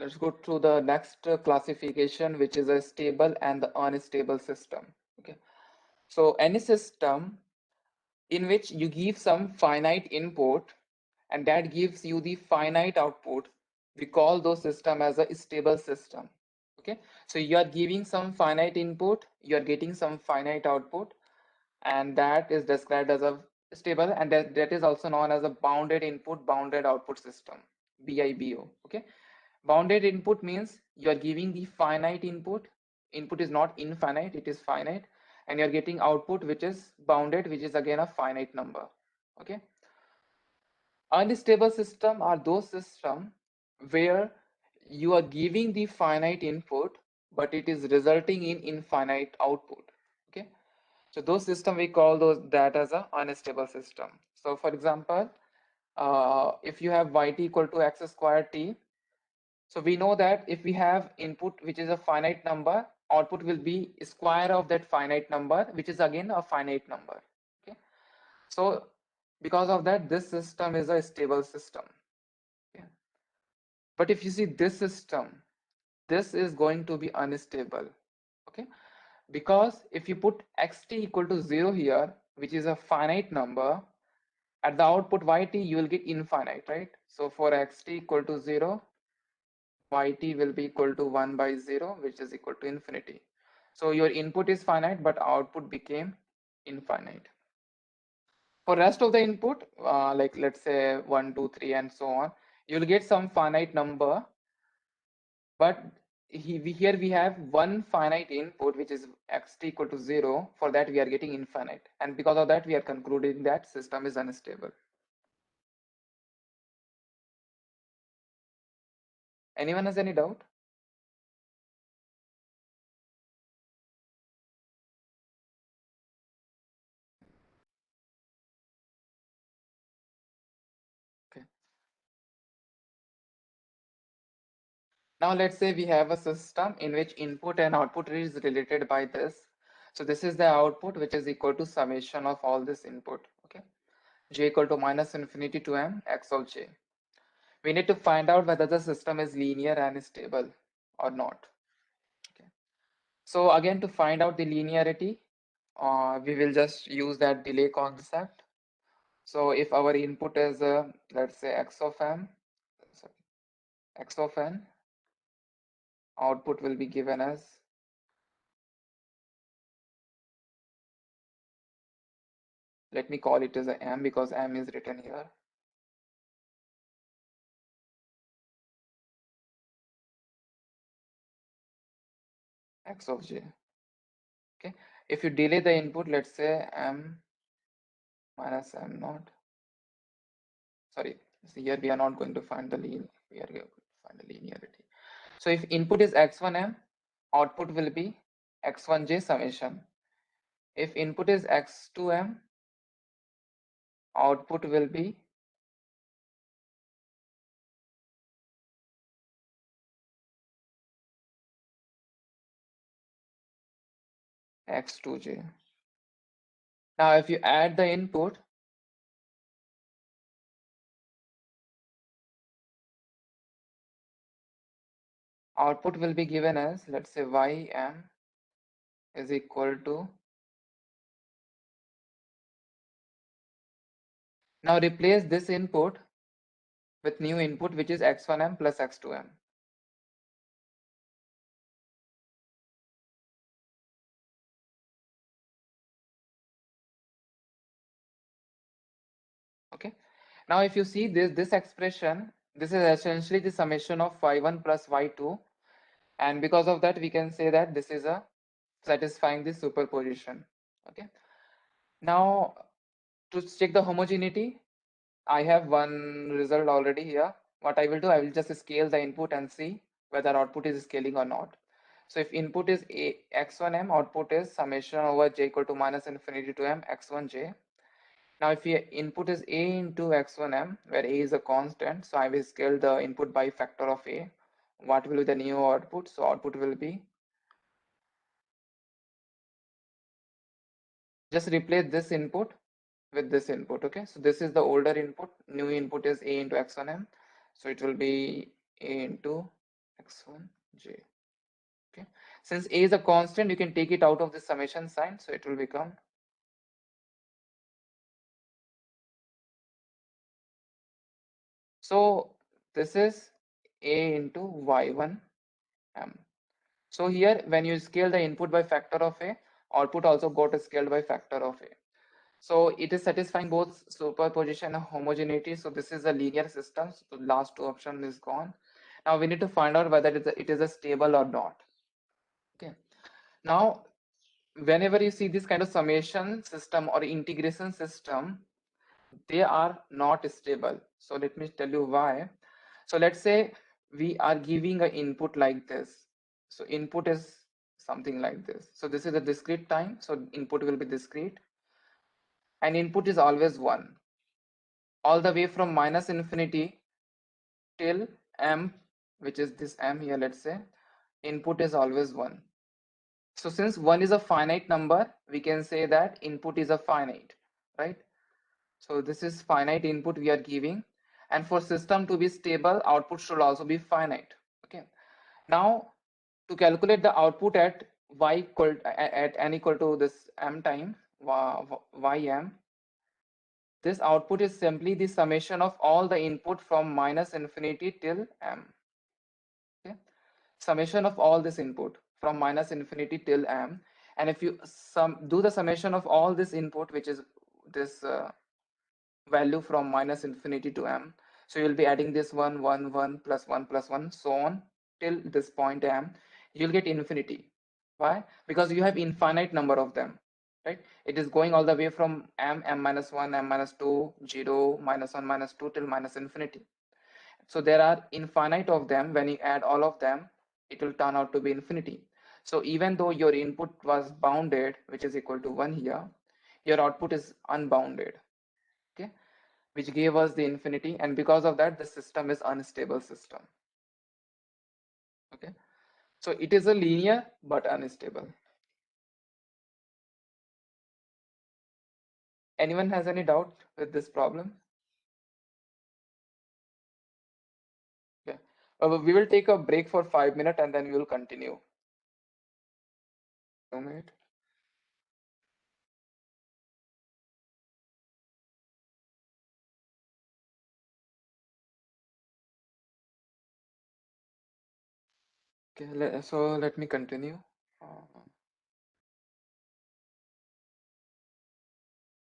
let's go to the next classification, which is a stable and the unstable system. Okay, so any system in which you give some finite input and that gives you the finite output, we call those system as a stable system. Okay, so you are giving some finite input, you are getting some finite output, and that is described as a stable, and that is also known as a bounded input bounded output system, BIBO. Okay, bounded input means you are giving the finite input. Input is not infinite, it is finite, and you are getting output which is bounded, which is again a finite number. Okay, unstable system are those system where you are giving the finite input but it is resulting in infinite output. Okay, so those system we call those that as a unstable system. So for example, if you have yt equal to x squared t, so we know that if we have input which is a finite number, output will be square of that finite number, which is again a finite number. Okay, so because of that, this system is a stable system. Okay, but if you see this system, this is going to be unstable. Okay, because if you put xt equal to 0 here, which is a finite number, at the output yt you will get infinite, right? So for xt equal to 0, yt will be equal to 1 by 0, which is equal to infinity. So your input is finite but output became infinite. For rest of the input, like let's say 1 2 3 and so on, you'll get some finite number, but here we have one finite input which is xt equal to 0. For that we are getting infinite, and because of that we are concluding that system is unstable. Anyone has any doubt? Okay, now let's say we have a system in which input and output is related by this. So this is the output, which is equal to summation of all this input. Okay, j equal to minus infinity to m x of j. We need to find out whether the system is linear and stable or not. Okay, so again, to find out the linearity, we will just use that delay concept. So if our input is let's say x of m, sorry, x of n, output will be given as, let me call it as a m because m is written here, x of j. Okay, if you delay the input, let's say m minus m naught, sorry, so here we are not going to find the we are going to find the linearity. So if input is x1m, output will be x1j summation. If input is x2m, output will be x2j. Now if you add the input, output will be given as, let's say, ym is equal to, now replace this input with new input, which is x1m plus x2m. Okay, now if you see this expression, this is essentially the summation of y1 plus y2, and because of that we can say that this is a satisfying the superposition. Okay, now to check the homogeneity, I have one result already here. What I will do, I will just scale the input and see whether output is scaling or not. So if input is x1m, output is summation over j equal to minus infinity to m x1j. Now if your input is a into x1m, where a is a constant, so I will scale the input by factor of a. What will be the new output? So output will be, just replace this input with this input. Okay, so this is the older input, new input is a into x1m, so it will be a into x1 j. Okay, since a is a constant, you can take it out of the summation sign, so it will become so this is a into y1 m. So here when you scale the input by factor of a, output also got scaled by factor of a. So it is satisfying both superposition and homogeneity. So this is a linear system. So the last two option is gone. Now we need to find out whether it is a stable or not. Okay. Now whenever you see this kind of summation system or integration system, they are not stable. So let me tell you why. So let's say we are giving an input like this. So input is something like this. So this is a discrete time. So input will be discrete, and input is always 1 all the way from minus infinity till m, which is this m here. Let's say input is always 1. So since 1 is a finite number, we can say that input is a finite, right? So this is finite input we are giving, and for system to be stable, output should also be finite. Okay. Now to calculate the output at y equal at n equal to this m time ym, this output is simply the summation of all the input from minus infinity till m. Okay, summation of all this input from minus infinity till m, and if you do the summation of all this input, which is this value from minus infinity to m, so you'll be adding this 1 1 1 plus 1 plus 1 so on till this point m, you'll get infinity. Why? Because you have infinite number of them, right? It is going all the way from m minus 1 m minus 2 0 minus 1 minus 2 till minus infinity. So there are infinite of them. When you add all of them, it will turn out to be infinity. So even though your input was bounded, which is equal to 1 here, your output is unbounded, okay, which gave us the infinity, and because of that the system is unstable system. Okay, so it is a linear but unstable. Anyone has any doubt with this problem? Okay, we will take a break for 5 minutes and then we will continue. 2 minutes. Okay, so let me continue.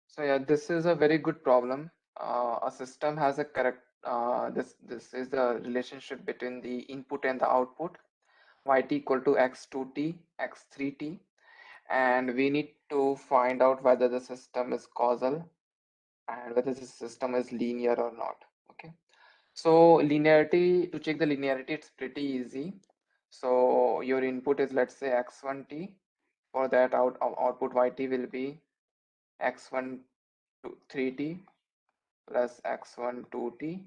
So yeah, this is a very good problem. A system has a correct this is the relationship between the input and the output, yt equal to x2t x3t, and we need to find out whether the system is causal and whether the system is linear or not. Okay, so linearity, to check the linearity, it's pretty easy. So your input is, let's say, x1t. For that output yt will be x1 3t plus x1 2t.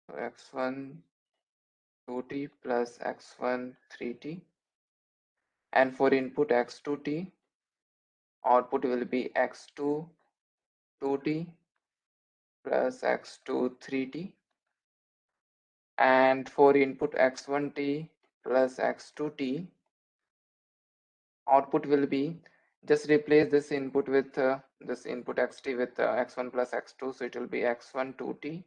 So x1 2t plus x1 3t, and for input x2t, output will be x2 2t plus x2 3t, and for input x1t plus x2t, output will be, just replace this input with this input xt with x1 plus x2, so it will be x1 2t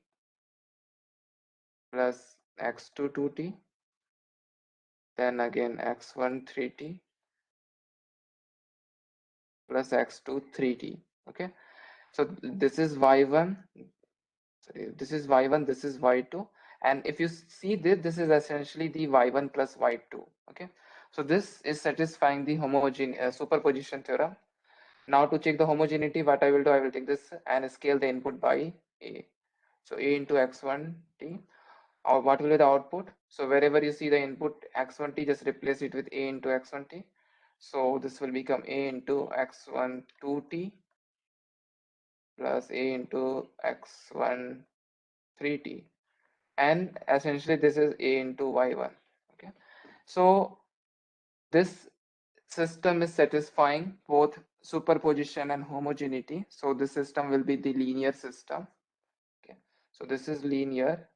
plus x2 2t, then again x1 3t plus x2 3t. Okay, so this is y1, sorry, this is y1, this is y2, and if you see this, this is essentially the y1 plus y2. Okay, so this is satisfying the superposition theorem. Now to check the homogeneity, what I will do, I will take this and scale the input by a. So a into x1t, or what will be the output? So wherever you see the input x1t, just replace it with a into x1t. So this will become a into x1 2t plus a into x1 3t. and essentially this is a into y1. Okay, so this system is satisfying both superposition and homogeneity, so this system will be the linear system. Okay, so this is linear.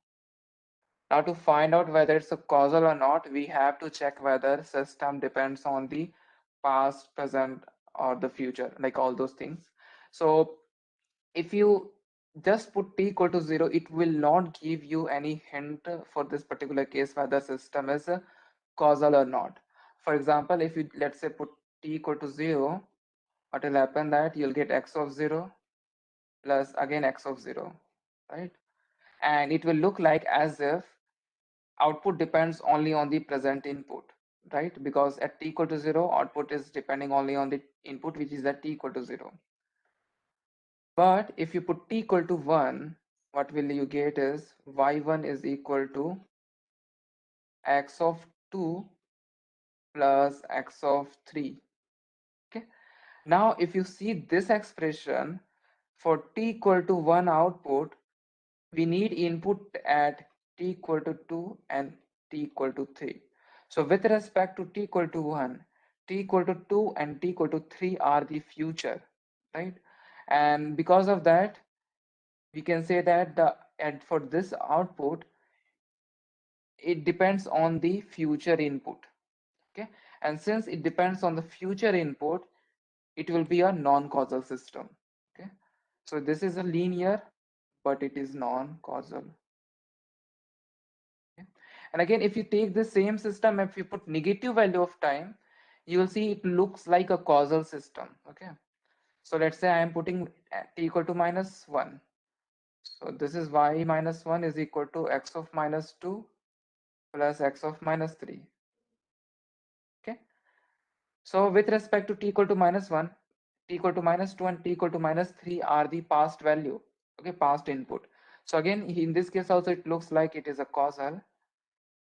Now to find out whether it's a causal or not, we have to check whether system depends on the past, present, or the future, like all those things. So if you just put t equal to 0, it will not give you any hint for this particular case whether system is causal or not. For example, if you let's say put t equal to 0, what will happen that you'll get x of 0 plus again x of 0, right? And it will look like as if output depends only on the present input, right? Because at t equal to 0, output is depending only on the input, which is at t equal to 0. But if you put t equal to 1, what will you get is y1 is equal to x of 2 plus x of 3. Okay. Now, if you see this expression for t equal to 1 output, we need input at t equal to 2 and t equal to 3. So with respect to t equal to 1, t equal to 2 and t equal to 3 are the future, right? And because of that, we can say that and for this output, it depends on the future input. Okay, and since it depends on the future input, it will be a non-causal system. Okay, so this is a linear, but it is non-causal. Okay? And again, if you take the same system, if you put negative value of time, you will see it looks like a causal system. Okay, so let's say I am putting t equal to -1. So this is y minus 1 is equal to x of -2 plus x of -3. Okay, so with respect to t equal to -1, t equal to -2 and t equal to -3 are the past value, okay, past input. So again, in this case also it looks like it is a causal,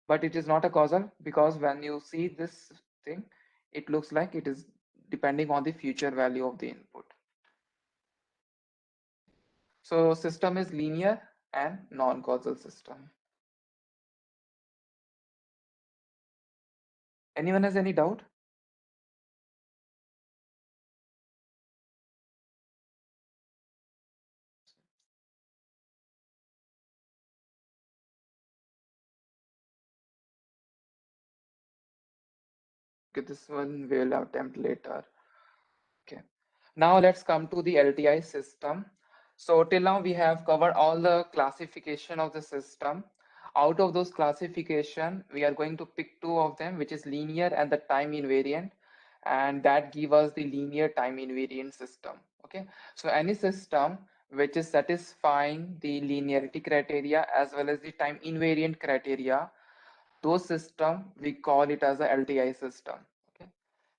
but it is not a causal because when you see this thing, it looks like it is depending on the future value of the input. So system is linear and non-causal system. Anyone has any doubt? Okay, this one we'll attempt later. Okay, now let's come to the LTI system. So till now we have covered all the classification of the system. Out of those classification, we are going to pick two of them, which is linear and the time invariant, and that give us the linear time invariant system. Okay, so any system which is satisfying the linearity criteria as well as the time invariant criteria, those system we call it as a LTI system. Okay,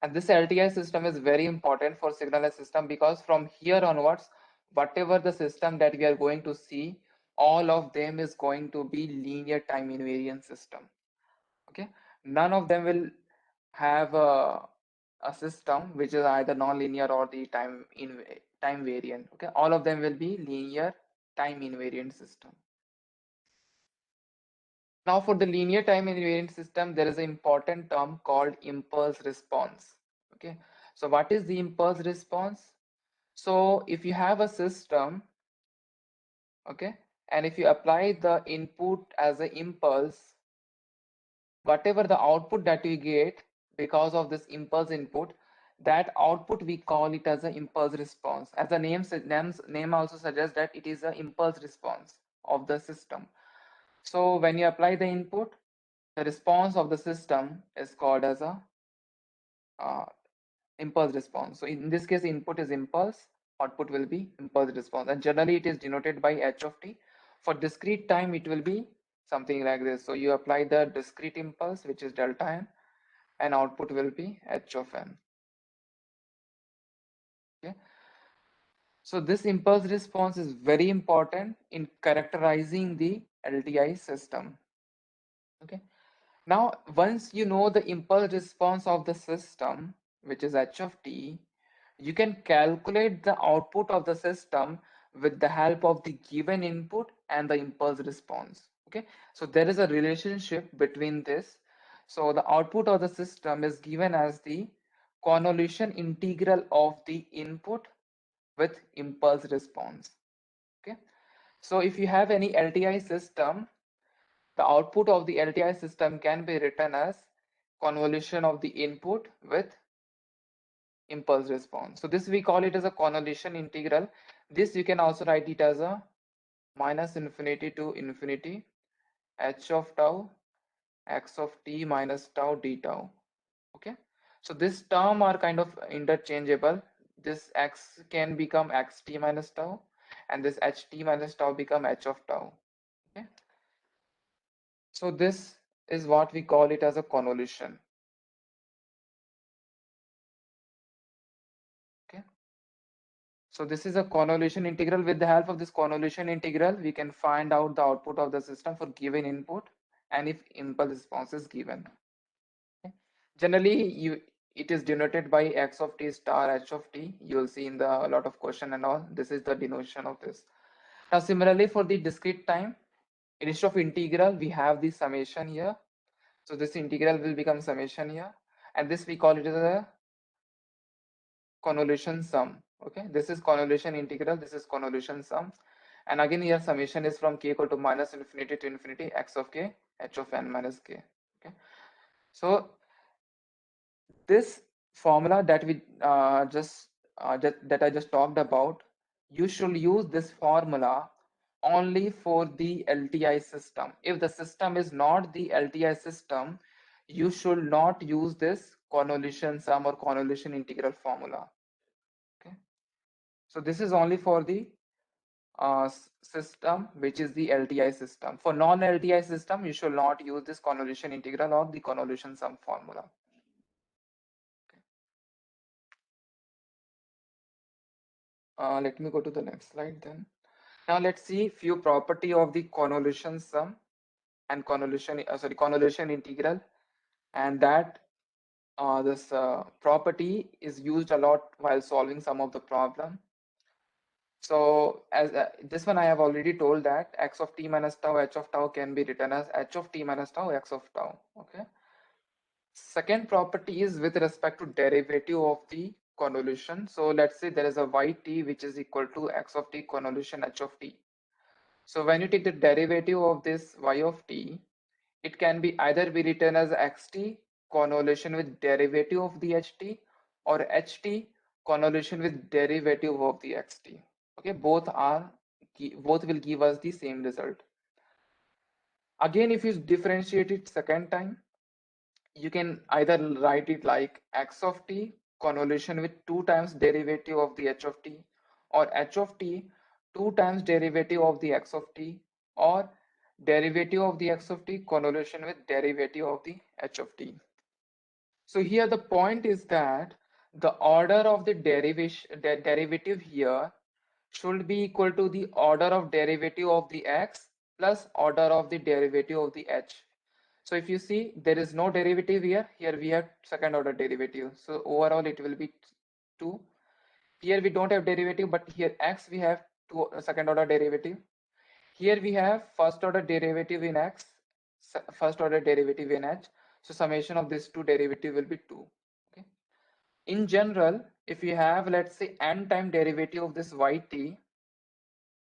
and this LTI system is very important for signal system because from here onwards, whatever the system that we are going to see, all of them is going to be linear time invariant system. Okay, none of them will have a system which is either non-linear or the time variant. Okay, all of them will be linear time invariant system. Now for the linear time invariant system, there is an important term called impulse response. Okay, so what is the impulse response? So if you have a system, okay, and if you apply the input as an impulse, whatever the output that you get because of this impulse input, that output we call it as an impulse response. As the name also suggests that it is an impulse response of the system. So when you apply the input, the response of the system is called as a uh, impulse response. So in this case, input is impulse, output will be impulse response, and generally it is denoted by h of t. For discrete time, it will be something like this. So you apply the discrete impulse, which is delta n, and output will be h of n. Okay. So this impulse response is very important in characterizing the LTI system. Okay. Now, once you know the impulse response of the system, which is h of t, you can calculate the output of the system with the help of the given input and the impulse response. Okay, so there is a relationship between this. So the output of the system is given as the convolution integral of the input with impulse response. Okay, so if you have any LTI system, the output of the LTI system can be written as convolution of the input with impulse response. So this we call it as a convolution integral. This you can also write it as a minus infinity to infinity h of tau x of t minus tau d tau. Okay, so this term are kind of interchangeable. This x can become xt minus tau, and this ht minus tau become h of tau. Okay, so this is what we call it as a convolution. Okay, so this is a convolution integral. With the help of this convolution integral, we can find out the output of the system for given input and if impulse response is given. Okay. Generally, it is denoted by x of t star h of t. You will see in the a lot of question and all. This is the denotation of this. Now, similarly for the discrete time, instead of integral, we have the summation here. So this integral will become summation here, and this we call it as a convolution sum. Okay, this is convolution integral. This is convolution sum, and again here summation is from k equal to minus infinity to infinity x of k h of n minus k. Okay, so this formula that we that I just talked about, you should use this formula only for the LTI system. If the system is not the LTI system, you should not use this convolution sum or convolution integral formula. Okay, so this is only for the system which is the LTI system. For non-LTI system, you should not use this convolution integral or the convolution sum formula. Let me go to the next slide then. Now let's see few property of the convolution sum and convolution integral, and that this property is used a lot while solving some of the problem. So as this one I have already told that x of t minus tau h of tau can be written as h of t minus tau x of tau. Okay. Second property is with respect to derivative of the convolution. So let's say there is a yt which is equal to x of t convolution h of t. So when you take the derivative of this y of t, it can be either be written as xt convolution with derivative of the ht, or ht convolution with derivative of the xt. Okay, both will give us the same result. Again, if you differentiate it second time, you can either write it like x of t convolution with 2 times derivative of the h of t, or h of t 2 times derivative of the x of t, or derivative of the x of t convolution with derivative of the h of t. So here the point is that the order of the derivative here should be equal to the order of derivative of the x plus order of the derivative of the h. So if you see, there is no derivative here. Here we have second order derivative. So overall it will be 2. Here we don't have derivative, but here x we have second order derivative. Here we have first order derivative in x, first order derivative in h. So summation of these two derivative will be 2. Okay. In general, if you have, let's say, n time derivative of this yt,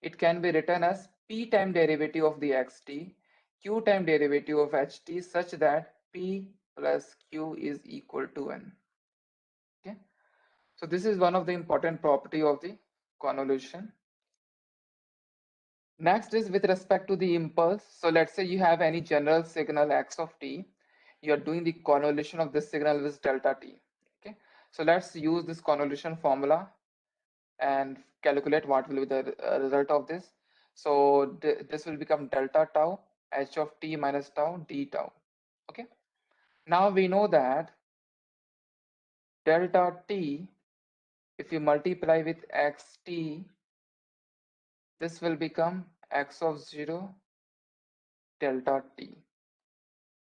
it can be written as p time derivative of the xt, q time derivative of ht, such that p plus q is equal to n. Okay, so this is one of the important property of the convolution. Next is with respect to the impulse. So let's say you have any general signal x of t, you are doing the convolution of this signal with delta t. Okay, so let's use this convolution formula and calculate what will be the result of this. So this will become delta tau h of t minus tau d tau. Okay, now we know that delta t, if you multiply with xt, this will become x of 0 delta t,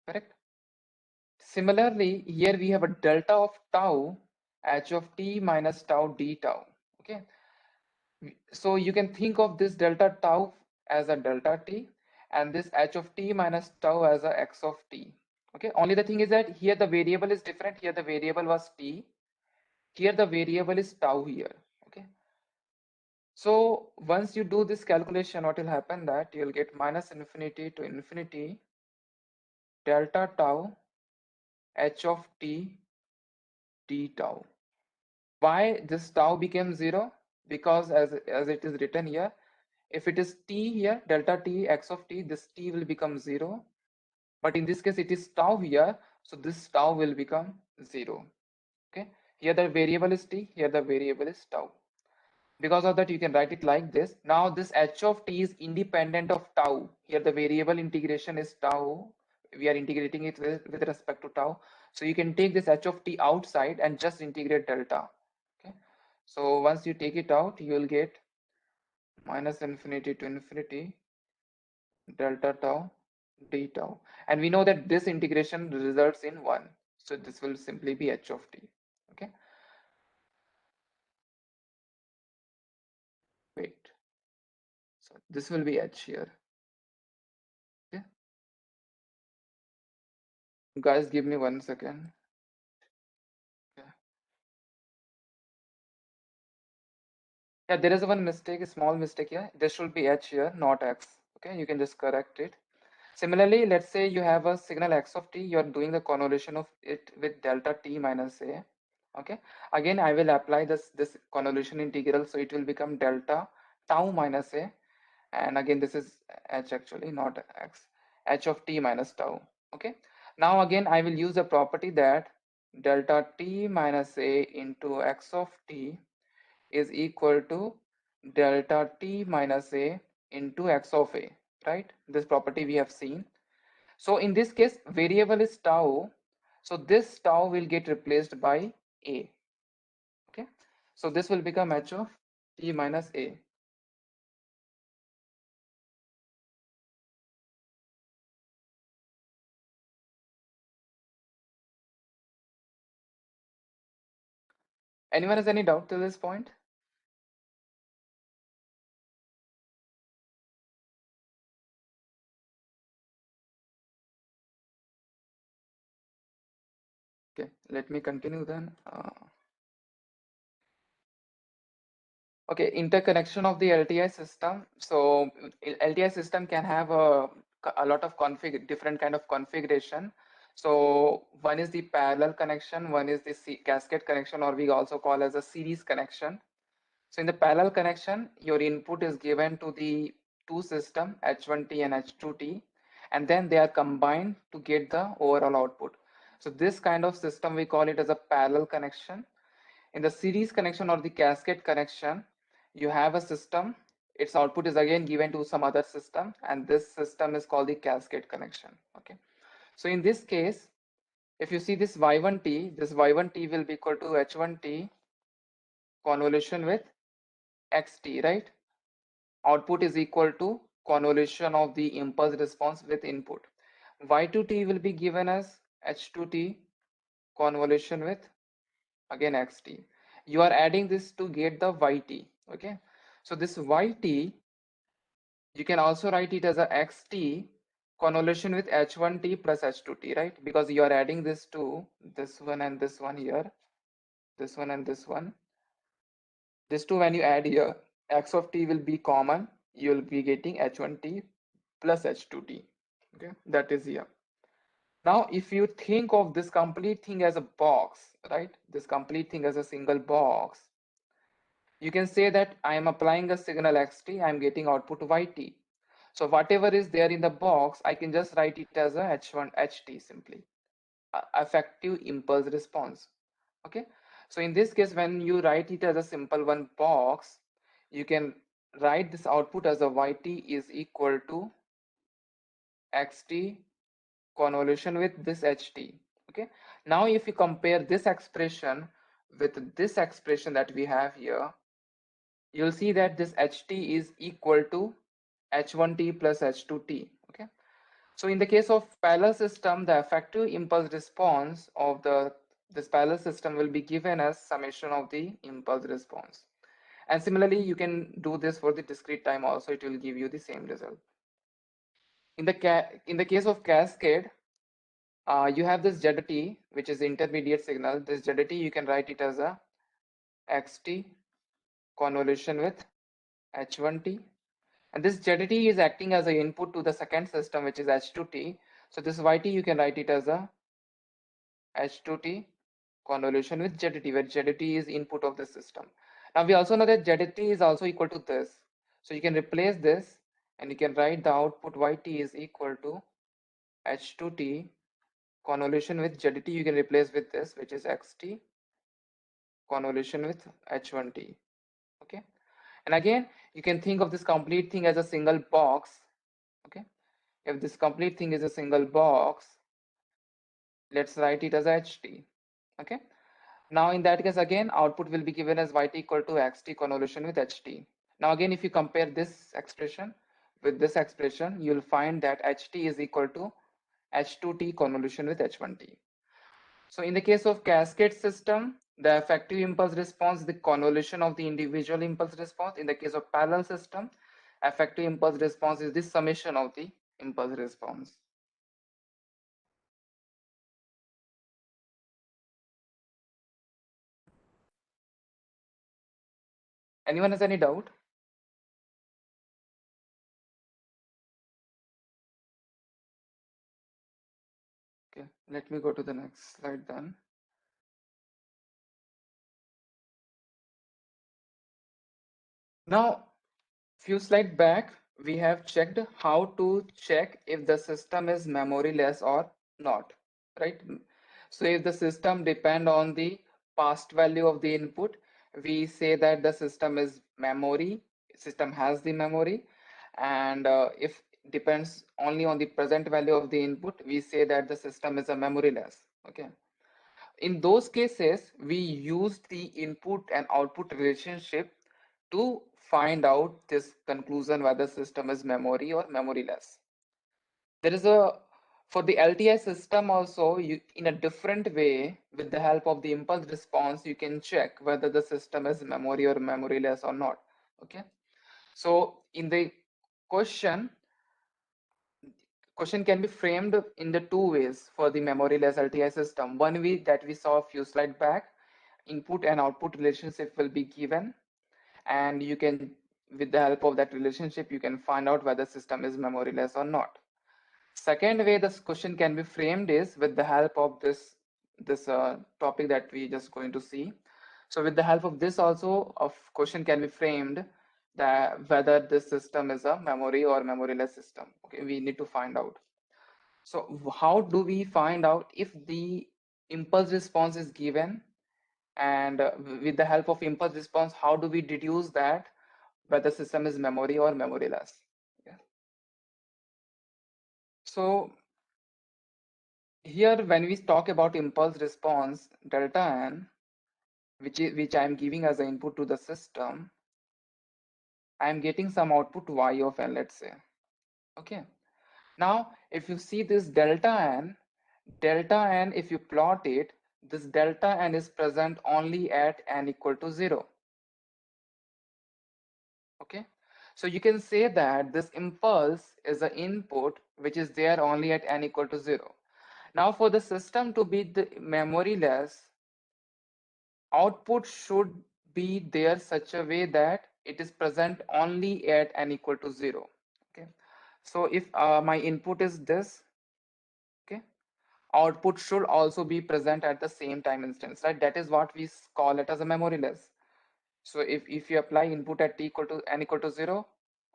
correct? Similarly, here we have a delta of tau h of t minus tau d tau. Okay, so you can think of this delta tau as a delta t, and this h of t minus tau as a x of t. Okay, only the thing is that here the variable is different. Here the variable was t. Here the variable is tau here. Okay. So once you do this calculation, what will happen that you'll get minus infinity to infinity delta tau h of t d tau. Why this tau became 0? Because as it is written here, if it is t here, delta t x of t, this t will become 0. But in this case, it is tau here, so this tau will become 0. Okay, here the variable is t, here the variable is tau. Because of that, you can write it like this. Now this h of t is independent of tau. Here the variable integration is tau. We are integrating it with respect to tau. So you can take this h of t outside and just integrate delta. Okay. So once you take it out, you will get minus infinity to infinity delta tau d tau. And we know that this integration results in 1. So this will simply be h of t. Okay. Wait. So this will be h here. Okay. Guys, give me 1 second. Yeah. Yeah, there is one mistake, a small mistake here. There should be h here, not x. Okay, you can just correct it. Similarly, let's say you have a signal x of t, you're doing the convolution of it with delta t minus a. Okay, again, I will apply this convolution integral, so it will become delta tau minus a. And again, this is h actually, not x, h of t minus tau. Okay, now again, I will use a property that delta t minus a into x of t is equal to delta t minus a into x of a, right? This property we have seen. So in this case, variable is tau. So this tau will get replaced by a. Okay. So this will become h of t minus a. Anyone has any doubt till this point? Okay, let me continue then. Okay, interconnection of the LTI system. So LTI system can have a lot of different kind of configuration. So one is the parallel connection, one is the cascade connection, or we also call as a series connection. So in the parallel connection, your input is given to the two system H1T and H2T, and then they are combined to get the overall output. So this kind of system, we call it as a parallel connection. In the series connection or the cascade connection, you have a system, its output is again given to some other system, and this system is called the cascade connection. Okay, so in this case, if you see this y1t, this y1t will be equal to h1t convolution with xt, right? Output is equal to convolution of the impulse response with input. Y2t will be given as h2t convolution with again xt. You are adding this to get the yt. Okay, so this yt, you can also write it as a xt convolution with h1t plus h2t, right? Because you are adding this to this one and this one here, this one and this one. This two, when you add here, x of t will be common. You will be getting h1t plus h2t. Okay, that is here. Now, if you think of this complete thing as a box, right? This complete thing as a single box, you can say that I am applying a signal xt, I am getting output yt. So whatever is there in the box, I can just write it as a h1 ht simply, effective impulse response. Okay, so in this case, when you write it as a simple one box, you can write this output as a yt is equal to xt convolution with this ht. Okay, now if you compare this expression with this expression that we have here, you'll see that this ht is equal to h1t plus h2t. Okay, so in the case of parallel system, the effective impulse response of this parallel system will be given as summation of the impulse response. And similarly, you can do this for the discrete time also, it will give you the same result. In the case of cascade, you have this ZT, which is intermediate signal. This ZT, you can write it as a xt convolution with h1t. And this ZT is acting as an input to the second system, which is h2t. So this yt, you can write it as a h2t convolution with ZT, where ZT is input of the system. Now we also know that ZT is also equal to this. So you can replace this and you can write the output yt is equal to h2t convolution with ZT. You can replace with this, which is xt convolution with h1t. Okay. And again, you can think of this complete thing as a single box. Okay. If this complete thing is a single box, let's write it as ht. Okay. Now in that case, again, output will be given as yt equal to xt convolution with ht. Now again, if you compare this expression with this expression, you'll find that ht is equal to h2t convolution with h1t. So in the case of cascade system, the effective impulse response is the convolution of the individual impulse response. In the case of parallel system, effective impulse response is the summation of the impulse response. Anyone has any doubt? Okay, let me go to the next slide then. Now, few slides back, we have checked how to check if the system is memoryless or not, right? So if the system depend on the past value of the input, we say that the system is memory, system has the memory. And if depends only on the present value of the input, we say that the system is a memoryless. Okay. In those cases, we use the input and output relationship to find out this conclusion whether system is memory or memoryless. There is a, for the LTI system also, you, in a different way, with the help of the impulse response, you can check whether the system is memory or memoryless or not. Okay. So in the question can be framed in the two ways for the memoryless LTI system. One way that we saw a few slides back, input and output relationship will be given, and you can, with the help of that relationship, you can find out whether system is memoryless or not. Second way this question can be framed is with the help of this topic that we just going to see. So with the help of this also, a question can be framed that whether this system is a memory or memoryless system. Okay, we need to find out. So how do we find out if the impulse response is given, and with the help of impulse response, how do we deduce that whether system is memory or memoryless? Yeah. So here when we talk about impulse response delta n, which I am giving as an input to the system, I am getting some output y of n, let's say. Okay. Now if you see this delta n, if you plot it, this delta n is present only at n equal to 0. Okay. So you can say that this impulse is an input which is there only at n equal to 0. Now for the system to be the memoryless, output should be there such a way that it is present only at n equal to 0. Okay. So if my input is this, okay, output should also be present at the same time instance, right? That is what we call it as a memoryless. So if you apply input at t equal to n equal to 0,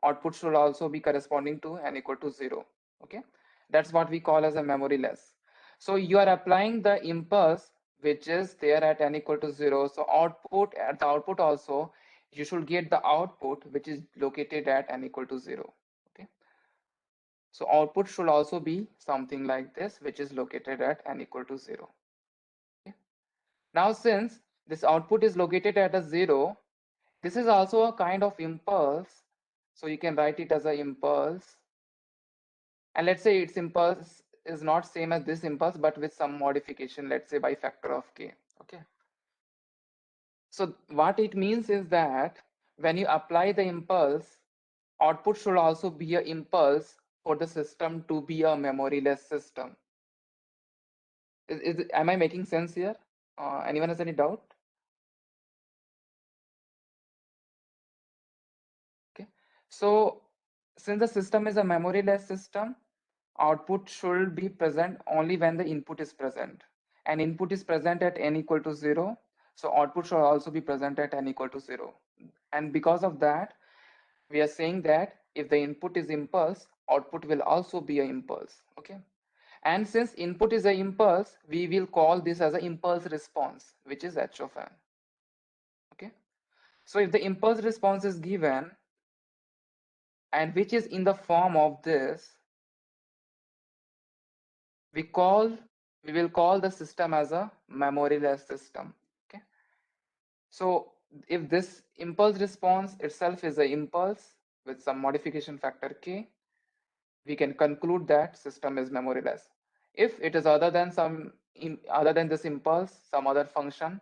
output should also be corresponding to n equal to 0. Okay, that's what we call as a memoryless. So you are applying the impulse which is there at n equal to 0. So output, at the output also, you should get the output which is located at n equal to 0. Okay, so output should also be something like this, which is located at n equal to 0. Okay. Now since this output is located at a 0, this is also a kind of impulse. So you can write it as an impulse. And let's say its impulse is not same as this impulse, but with some modification, let's say by factor of k. Okay. So what it means is that when you apply the impulse, output should also be an impulse for the system to be a memoryless system. Am I making sense here? Anyone has any doubt? Okay. So since the system is a memoryless system, output should be present only when the input is present. And input is present at n equal to 0. So output should also be present at n equal to 0. And because of that, we are saying that if the input is impulse, output will also be an impulse. Okay. And since input is an impulse, we will call this as an impulse response, which is h of n. Okay. So if the impulse response is given and which is in the form of this, we will call the system as a memoryless system. Okay. So if this impulse response itself is an impulse with some modification factor k, we can conclude that system is memoryless. If it is other than this impulse, some other function,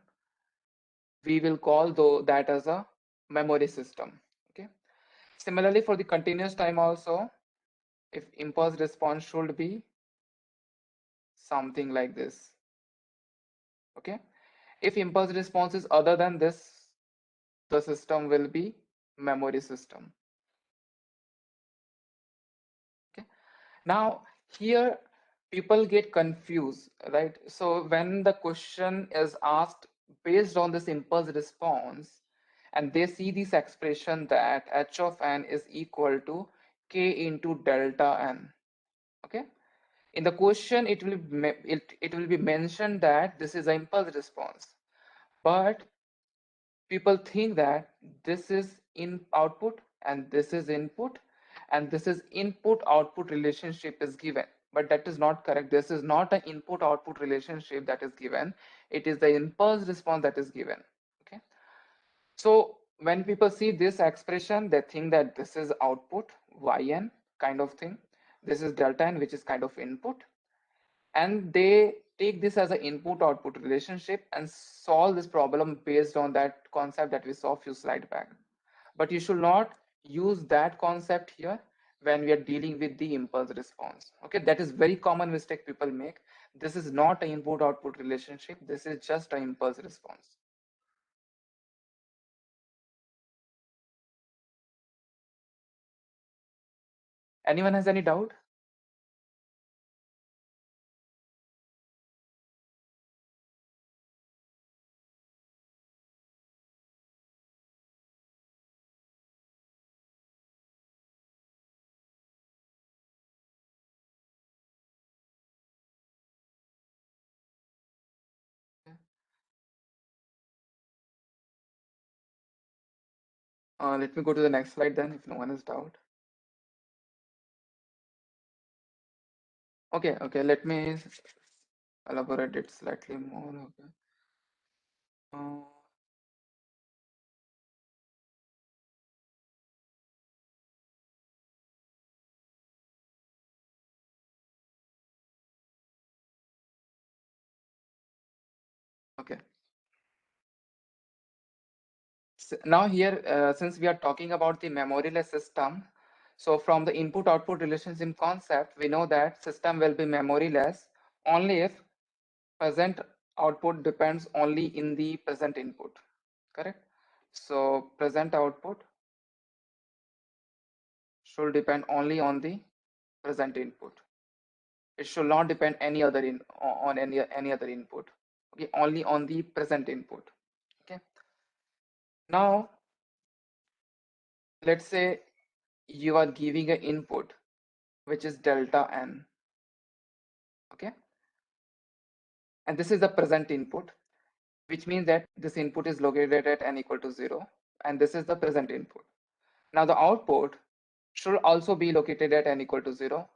we will call that as a memory system. Okay. Similarly, for the continuous time also, if impulse response should be something like this. Okay. If impulse response is other than this, the system will be memory system. Okay. Now here people get confused, right? So when the question is asked based on this impulse response, and they see this expression that h of n is equal to k into delta n. Okay. In the question, it will be mentioned that this is an impulse response, but people think that this is in output and this is input, and this is input output relationship is given, but that is not correct. This is not an input output relationship that is given. It is the impulse response that is given. Okay. So when people see this expression, they think that this is output yn kind of thing, this is delta n, which is kind of input, and they take this as an input output relationship and solve this problem based on that concept that we saw a few slides back. But you should not use that concept here when we are dealing with the impulse response. Okay, that is very common mistake people make. This is not an input output relationship, this is just an impulse response. Anyone has any doubt? Let me go to the next slide then, if no one has doubt. Okay, let me elaborate it slightly more. Okay. Okay. Now here, since we are talking about the memoryless system, so from the input output relationship concept, we know that system will be memoryless only if present output depends only in the present input. Correct? So present output should depend only on the present input. It should not depend on any other input. Okay, only on the present input. Okay. Now let's say you are giving an input which is delta n. Okay, and this is the present input, which means that this input is located at n equal to 0, and this is the present input. Now the output should also be located at n equal to 0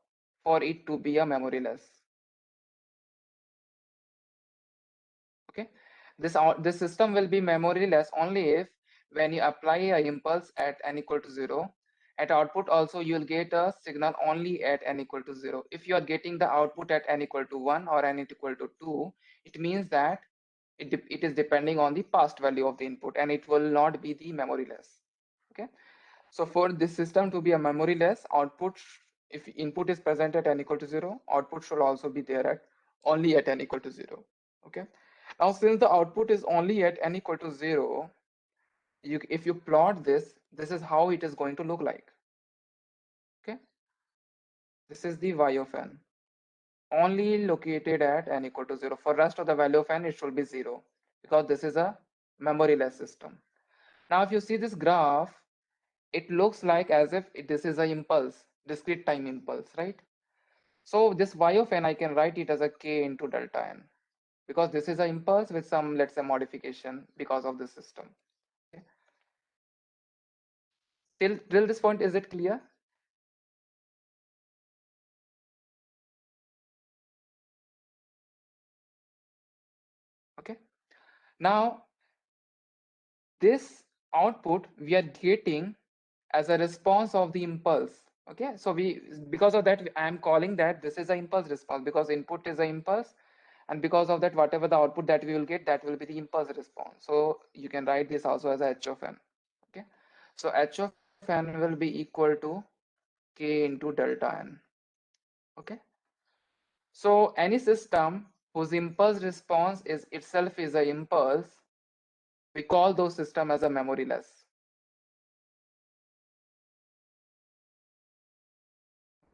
for it to be a memoryless. Okay, this system will be memoryless only if when you apply a impulse at n equal to 0, at output also you will get a signal only at n equal to 0. If you are getting the output at n equal to 1 or n equal to 2, it means that it is depending on the past value of the input, and it will not be the memoryless. Okay, so for this system to be a memoryless, output If input is present at n equal to 0, output should also be there at only at n equal to 0. Okay. Now, since the output is only at n equal to 0, if you plot this, this is how it is going to look like. Okay. This is the y of n, only located at n equal to 0. For rest of the value of n, it should be 0, because this is a memoryless system. Now, if you see this graph, it looks like as if this is an impulse, discrete time impulse, right? So this y of n, I can write it as a k into delta n, because this is an impulse with some, let's say, modification because of the system. Okay. Till this point, is it clear? Okay. Now, this output we are getting as a response of the impulse. Okay, so because of that, I am calling that this is an impulse response, because input is an impulse, and because of that, whatever the output that we will get, that will be the impulse response. So you can write this also as h of n. Okay, so h of n will be equal to k into delta n. Okay, so any system whose impulse response is itself is an impulse, we call those system as a memoryless.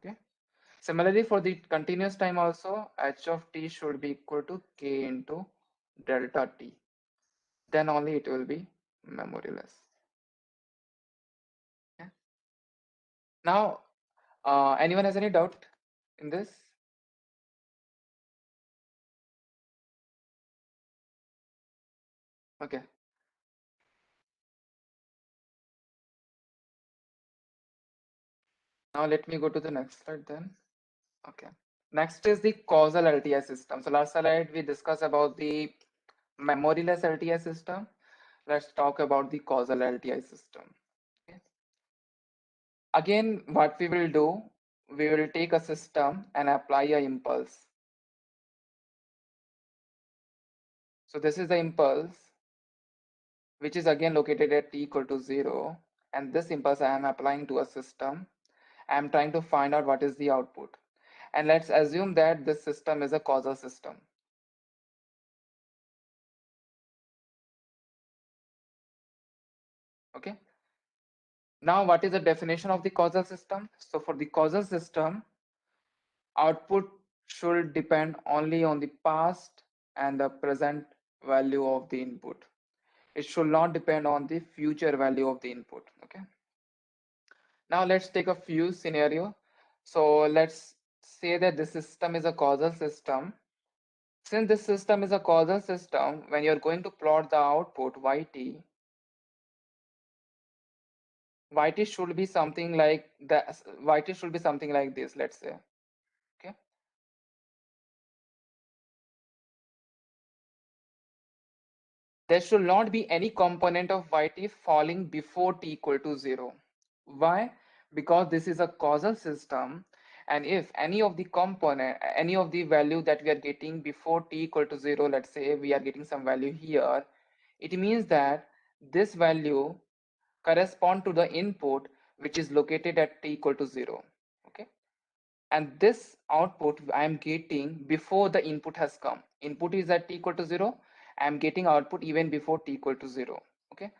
Okay. Similarly, for the continuous time also, h of t should be equal to k into delta t. Then only it will be memoryless. Okay. Now, anyone has any doubt in this? Okay. Now let me go to the next slide then. Okay. Next is the causal LTI system. So last slide we discussed about the memoryless LTI system. Let's talk about the causal LTI system. Okay. Again, what we will do, we will take a system and apply a impulse. So this is the impulse, which is again located at t equal to 0. And this impulse I am applying to a system. I am trying to find out what is the output. And let's assume that this system is a causal system. Okay. Now, what is the definition of the causal system? So for the causal system, output should depend only on the past and the present value of the input. It should not depend on the future value of the input. Okay. Now let's take a few scenario. So let's say that this system is a causal system. Since this system is a causal system, when you're going to plot the output yt should be something like that. Yt should be something like this, let's say. Okay. There should not be any component of yt falling before t equal to 0. Why? Because this is a causal system, and if any of the component, any of the value that we are getting before t equal to 0, let's say we are getting some value here, it means that this value correspond to the input which is located at t equal to 0. Okay. And this output I am getting before the input has come. Input is at t equal to 0. I am getting output even before t equal to 0. Okay.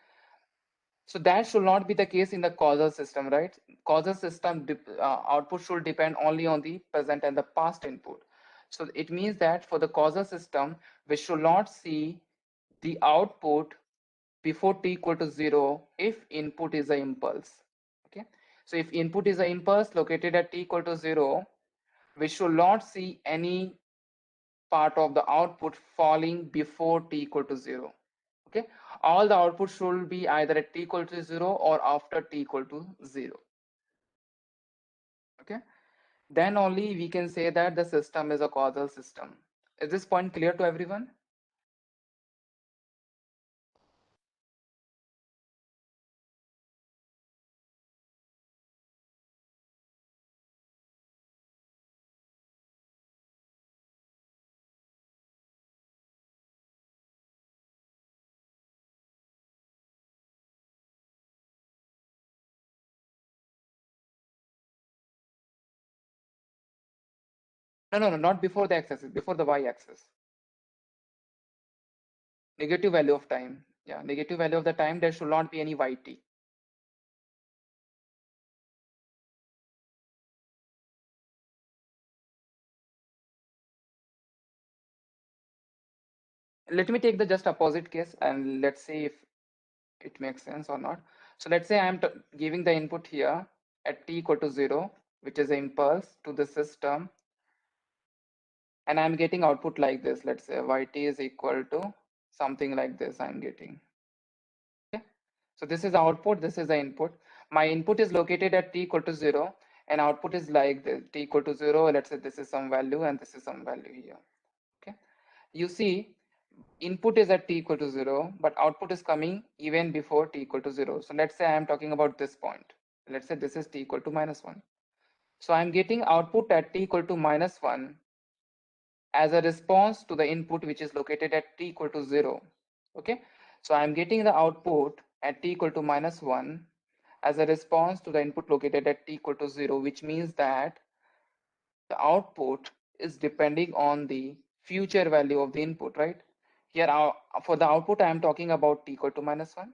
So that should not be the case in the causal system, right? Causal system output should depend only on the present and the past input. So it means that for the causal system, we should not see the output before t equal to 0 if input is an impulse. Okay. So if input is an impulse located at t equal to 0, we should not see any part of the output falling before t equal to 0. Okay, all the output should be either at t equal to 0 or after t equal to 0. Okay, then only we can say that the system is a causal system. Is this point clear to everyone? No, not before the x-axis, before the y-axis. Negative value of time. Yeah, negative value of the time, there should not be any yt. Let me take the just opposite case and let's see if it makes sense or not. So let's say I'm giving the input here at t equal to 0, which is the impulse to the system, and I'm getting output like this. Let's say yt is equal to something like this I'm getting. Okay. So this is the output, this is the input. My input is located at t equal to 0 and output is like this, t equal to 0. Let's say this is some value and this is some value here. Okay. You see, input is at t equal to 0, but output is coming even before t equal to 0. So let's say I am talking about this point. Let's say this is t equal to -1. So I'm getting output at t equal to -1 as a response to the input which is located at t equal to 0. Okay, so I'm getting the output at t equal to -1 as a response to the input located at t equal to 0, which means that the output is depending on the future value of the input, right? Here for the output I am talking about t equal to -1.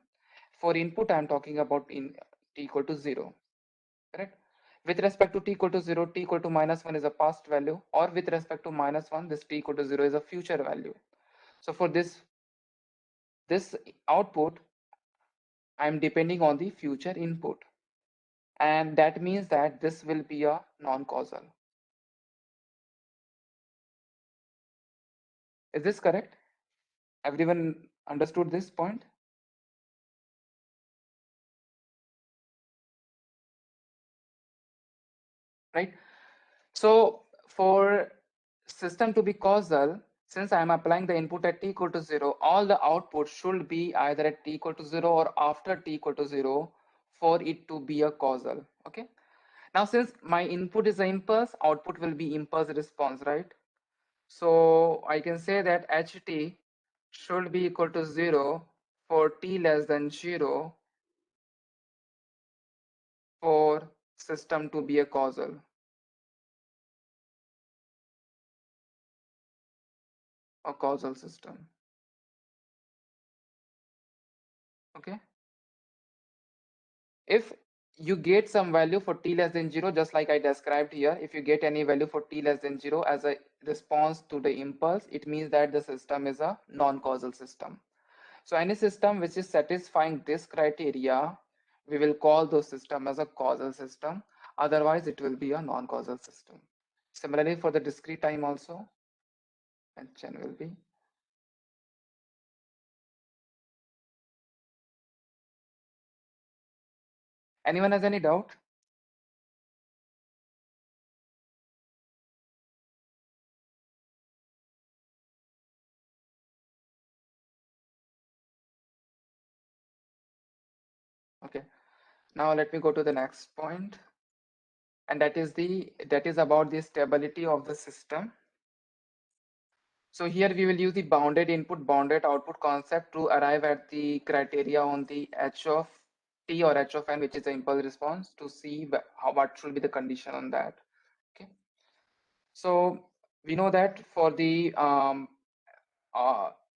For input I am talking about in t equal to 0, correct? With respect to t equal to 0, t equal to -1 is a past value, or with respect to -1, this t equal to 0 is a future value. So for this output, I am depending on the future input, and that means that this will be a non-causal. Is this correct? Everyone understood this point? Right? So for system to be causal, since I am applying the input at t equal to 0, all the output should be either at t equal to 0 or after t equal to 0 for it to be a causal. Okay. Now since my input is an impulse, output will be impulse response, right? So I can say that ht should be equal to 0 for t less than 0 for system to be a causal. A causal system. Okay. If you get some value for t less than 0, just like I described here, if you get any value for t less than 0 as a response to the impulse, it means that the system is a non-causal system. So any system which is satisfying this criteria, we will call those system as a causal system. Otherwise, it will be a non-causal system. Similarly, for the discrete time also, Hn will be. Anyone has any doubt? Okay. Now let me go to the next point, and that is about the stability of the system. So here we will use the bounded input, bounded output concept to arrive at the criteria on the h of t or h of n, which is the impulse response, to see what should be the condition on that. Okay. So we know that for the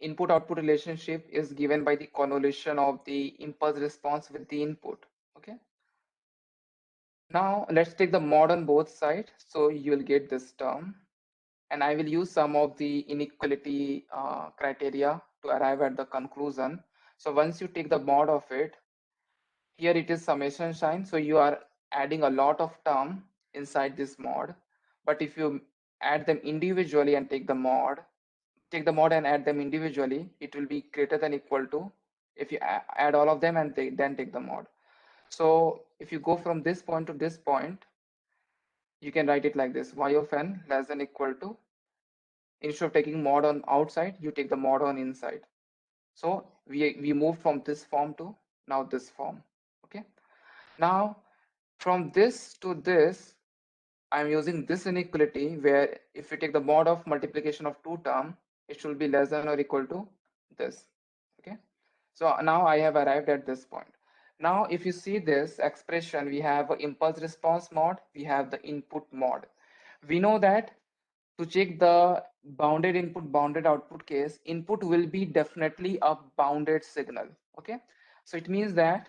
input output relationship is given by the convolution of the impulse response with the input. Okay. Now let's take the mod on both sides. So you will get this term, and I will use some of the inequality criteria to arrive at the conclusion. So once you take the mod of it, here it is summation sign. So you are adding a lot of term inside this mod. But if you add them individually and take the mod and add them individually, it will be greater than equal to if you add all of them and then take the mod. So if you go from this point to this point, you can write it like this: y of n less than equal to, instead of taking mod on outside, you take the mod on inside. So we moved from this form to now this form. Okay. Now from this to this, I'm using this inequality where if you take the mod of multiplication of two term, it should be less than or equal to this. Okay. So now I have arrived at this point. Now if you see this expression, we have impulse response mod, we have the input mod. We know that to check the bounded input, bounded output case, input will be definitely a bounded signal. Okay, so it means that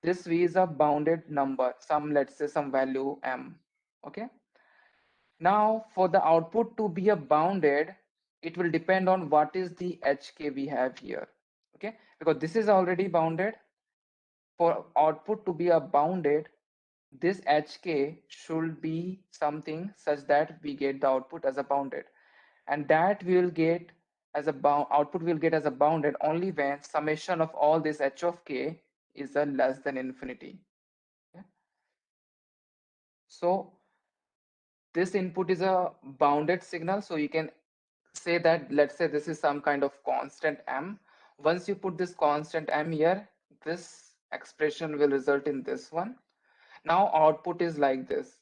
this V is a bounded number, some, let's say some value M. Okay, now for the output to be a bounded, it will depend on what is the HK we have here. Okay, because this is already bounded. For output to be a bounded, this HK should be something such that we get the output as a bounded, and that will get as a output will get as a bounded only when summation of all this H of K is a less than infinity. Okay? So this input is a bounded signal, so you can say that, let's say this is some kind of constant M. Once you put this constant M here, this expression will result in this one. Now output is like this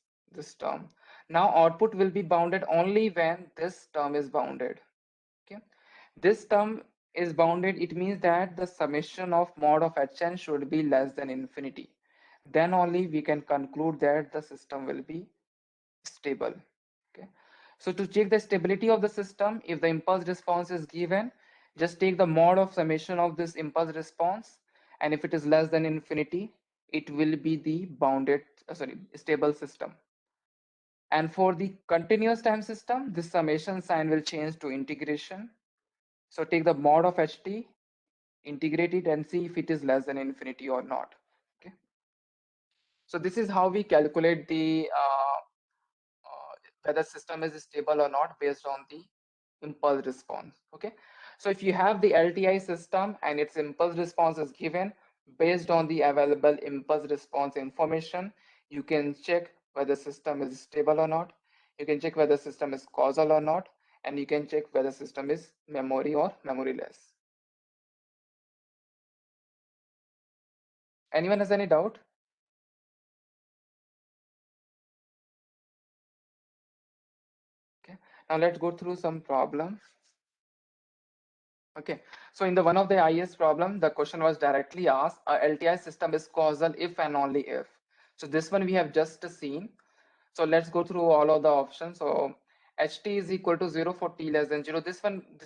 term. Now output will be bounded only when this term is bounded. Okay, this term is bounded, it means that the summation of mod of Hn should be less than infinity. Then only we can conclude that the system will be stable. Okay, so to check the stability of the system, if the impulse response is given, just take the mod of summation of this impulse response, and if it is less than infinity, it will be the bounded stable system. And for the continuous time system, this summation sign will change to integration. So take the mod of ht, integrate it, and see if it is less than infinity or not. Okay, so this is how we calculate the whether system is stable or not based on the impulse response. Okay, so if you have the LTI system and its impulse response is given based on the available impulse response information, you can check whether system is stable or not, you can check whether system is causal or not, and you can check whether system is memory or memoryless. Anyone has any doubt? Okay, now let's go through some problems. Okay, so in the one of the IS problem, the question was directly asked, a LTI system is causal if and only if. So this one we have just seen. So let's go through all of the options. So HT is equal to 0 for t less than 0. This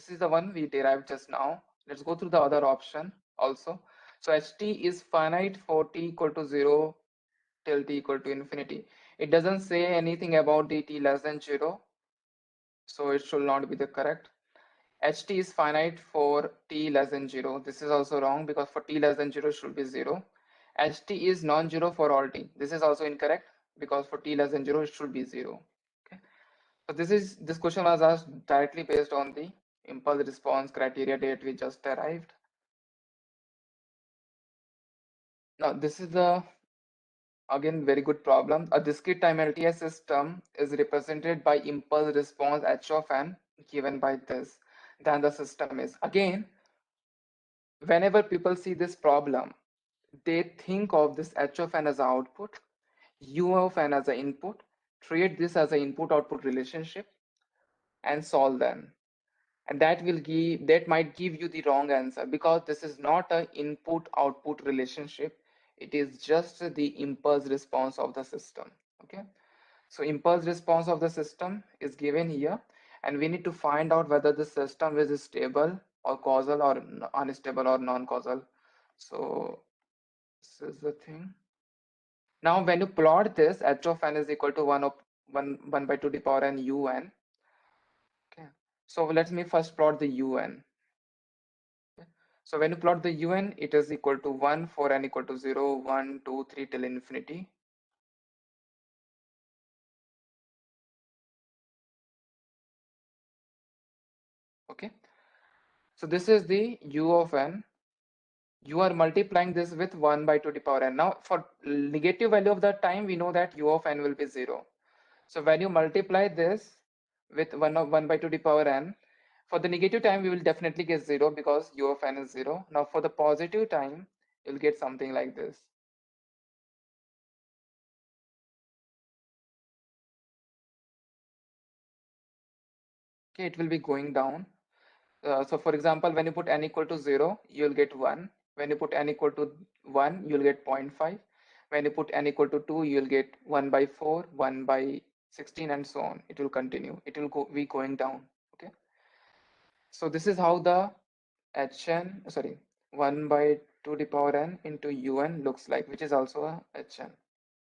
is the one we derived just now. Let's go through the other option also. So HT is finite for t equal to 0 till t equal to infinity. It doesn't say anything about the t less than 0. So it should not be the correct. Ht is finite for t less than 0. This is also wrong because for t less than 0 should be 0. Ht is non-zero for all t. This is also incorrect because for t less than 0 it should be 0. Okay. So this question was asked directly based on the impulse response criteria that we just derived. Now this is the again very good problem. A discrete time LTI system is represented by impulse response h of n given by this. Then the system is, again, whenever people see this problem, they think of this h of n as an output, u of n as an input, treat this as an input output relationship, and solve them. And that might give you the wrong answer because this is not an input output relationship. It is just the impulse response of the system. Okay, so impulse response of the system is given here, and we need to find out whether the system is stable or causal or unstable or non-causal. So this is the thing. Now when you plot this, h of n is equal to 1 by 2 to the power n un. Okay, so let me first plot the un. Okay. So when you plot the un, it is equal to 1 for n equal to 0, 1, 2, 3 till infinity. Okay, so this is the u of n. You are multiplying this with 1 by 2 to the power n. Now for negative value of that time, we know that u of n will be 0. So when you multiply this with 1 by 2 to the power n, for the negative time, we will definitely get 0 because u of n is 0. Now for the positive time, you'll get something like this. Okay, it will be going down. So for example, when you put n equal to 0, you'll get 1. When you put n equal to 1, you'll get 0.5. When you put n equal to 2, you'll get 1 by 4, 1 by 16, and so on. It will continue. It will be going down. Okay. So this is how the hn, sorry, 1 by 2 to the power n into un looks like, which is also a hn.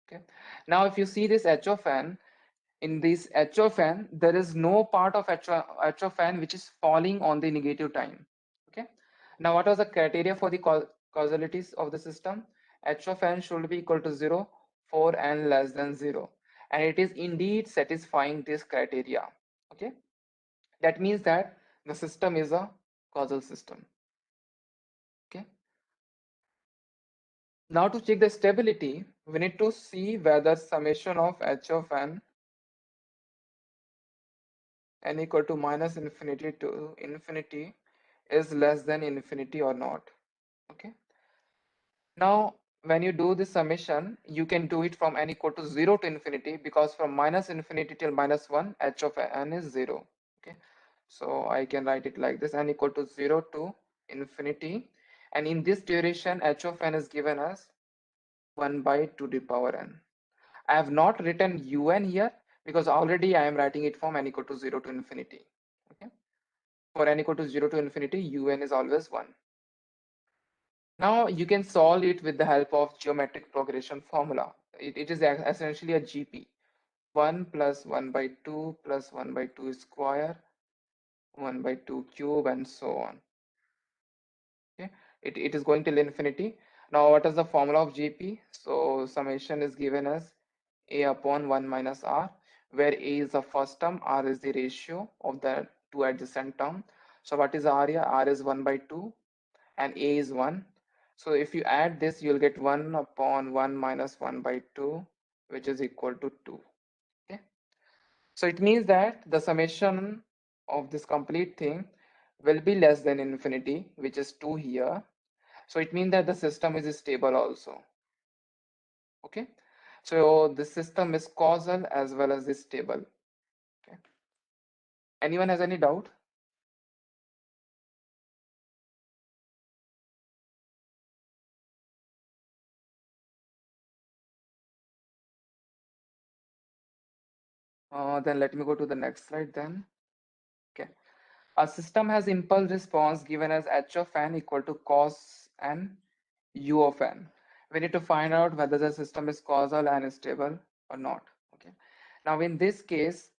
Okay. Now, if you see this h of n, in this h of n, there is no part of h of n which is falling on the negative time. Okay. Now, what was the criteria for the causalities of the system? H of n should be equal to 0 for n less than 0. And it is indeed satisfying this criteria. Okay. That means that the system is a causal system. Okay. Now, to check the stability, we need to see whether summation of h of n equal to minus infinity to infinity is less than infinity or not. Okay. Now, when you do this summation, you can do it from n equal to 0 to infinity, because from minus infinity till minus 1, h of n is 0. Okay. So I can write it like this: n equal to 0 to infinity. And in this duration, h of n is given as 1 by 2 to the power n. I have not written un here because already I am writing it from n equal to 0 to infinity. Okay. For n equal to 0 to infinity, un is always 1. Now you can solve it with the help of geometric progression formula. It is essentially a GP. 1 plus 1 by 2 plus 1 by 2 square, 1 by 2 cube, and so on. Okay. It is going till infinity. Now what is the formula of GP? So summation is given as a upon 1 minus r, where a is the first term, r is the ratio of the two adjacent term. So what is r here? R is 1 by 2 and a is 1. So if you add this, you'll get 1 upon 1 minus 1 by 2, which is equal to 2. Okay. So it means that the summation of this complete thing will be less than infinity, which is 2 here. So it means that the system is stable also. Okay. So the system is causal as well as stable. Okay. Anyone has any doubt? Then let me go to the next slide then. Okay. A system has impulse response given as h of n equal to cos n u of n. We need to find out whether the system is causal and stable or not. Okay. Now in this case,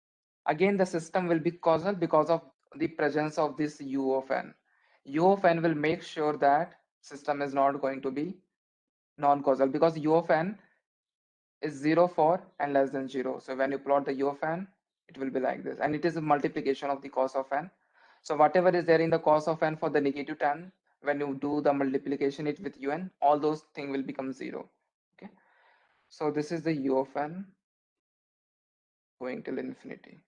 again the system will be causal because of the presence of this u of n. U of n will make sure that system is not going to be non-causal, because u of n is 0 for n less than 0. So when you plot the u of n, it will be like this, and it is a multiplication of the cos of n. So whatever is there in the cos of n for the negative 10, when you do the multiplication it with un, all those things will become 0. Okay. So this is the u of n going till infinity.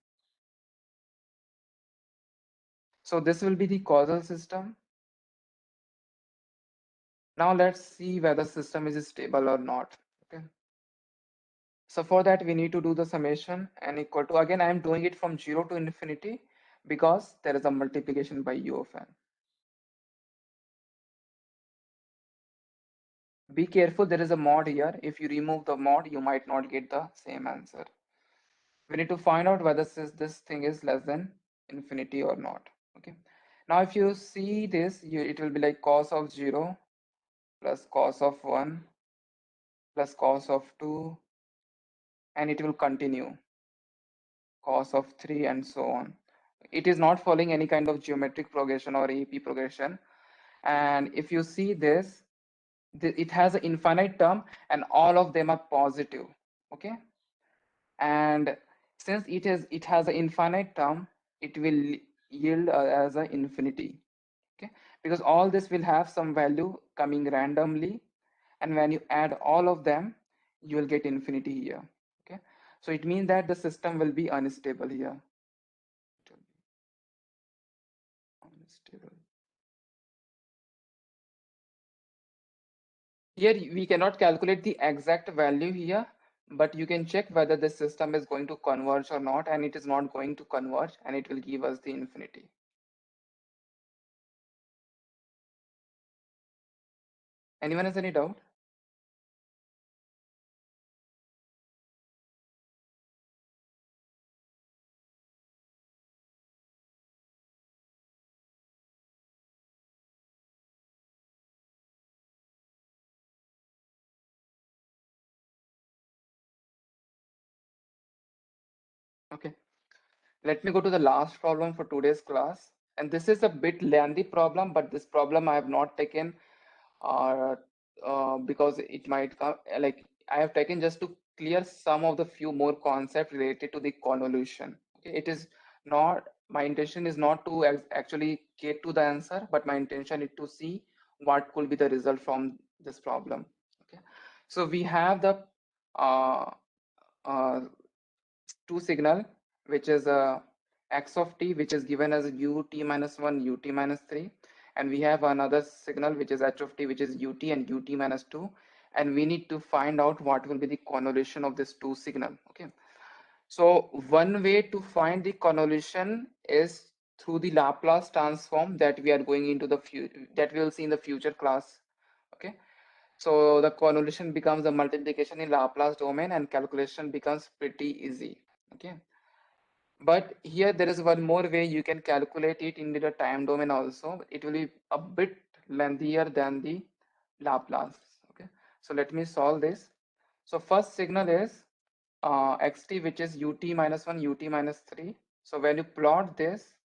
So this will be the causal system. Now let's see whether system is stable or not. Okay. So for that we need to do the summation n equal to, again I am doing it from 0 to infinity because there is a multiplication by u of n. Be careful, there is a mod here. If you remove the mod, you might not get the same answer. We need to find out whether this thing is less than infinity or not. Okay. Now if you see this, it will be like cos of 0 plus cos of 1 plus cos of 2, and it will continue cos of 3 and so on. It is not following any kind of geometric progression or AP progression. And if you see this, it has an infinite term and all of them are positive. Okay. And since it has an infinite term, it will yield as an infinity. Okay. Because all this will have some value coming randomly, and when you add all of them, you will get infinity here. Okay. So it means that the system will be unstable here. It will be unstable. Here we cannot calculate the exact value here, but you can check whether the system is going to converge or not, and it is not going to converge, and it will give us the infinity. Anyone has any doubt? Okay, let me go to the last problem for today's class. And this is a bit lengthy problem, but this problem I have not taken because it might come like I have taken just to clear some of the few more concepts related to the convolution. Okay, it is not my intention is not to actually get to the answer, but my intention is to see what could be the result from this problem. Okay, so we have the uh, uh, two signal, which is x of t, which is given as ut minus 1 ut minus 3, and we have another signal which is h of t, which is ut and ut minus 2, and we need to find out what will be the convolution of this two signal. Okay, so one way to find the convolution is through the Laplace transform that we are going into the that we will see in the future class. Okay, so the convolution becomes a multiplication in Laplace domain and calculation becomes pretty easy. Okay, but here there is one more way you can calculate it in the time domain also. It will be a bit lengthier than the Laplace. Okay, so let me solve this. So first signal is xt, which is ut minus 1 ut minus 3. So when you plot this,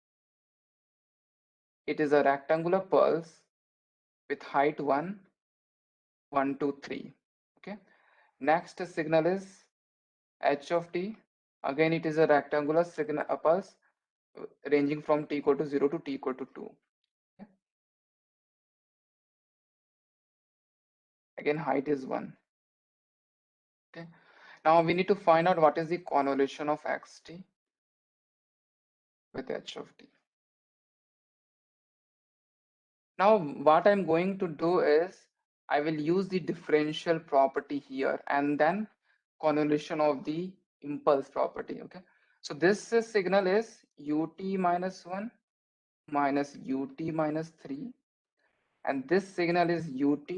it is a rectangular pulse with height 1 1 2 3. Okay, next signal is h of t. Again it is a rectangular signal pulse ranging from t equal to 0 to t equal to 2. Okay? Again height is 1. Okay, now we need to find out what is the convolution of xt with h of t. Now what I'm going to do is I will use the differential property here and then convolution of the impulse property. Okay, so this signal is ut minus 1 minus ut minus 3, and this signal is ut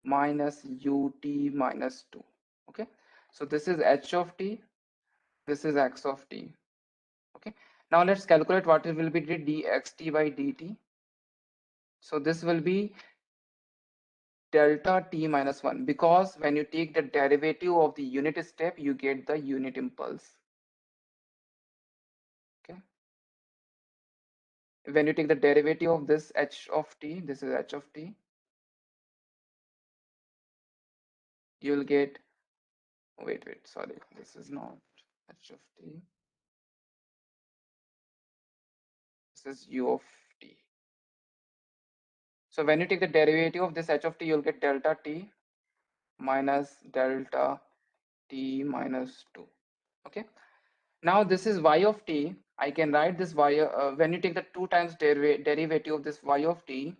minus ut minus 2. Okay, so this is h of t, this is x of t. Okay, now let's calculate what it will be the dxt by dt. So this will be delta t minus 1, because when you take the derivative of the unit step you get the unit impulse. Okay, when you take the derivative of this h of t, this is h of t, you will get, wait, sorry, this is not h of t, this is u of t. So when you take the derivative of this h of t, you'll get delta t minus delta t minus 2. Okay, now this is y of t. I can write this y, when you take the 2 times derivative of this y of t,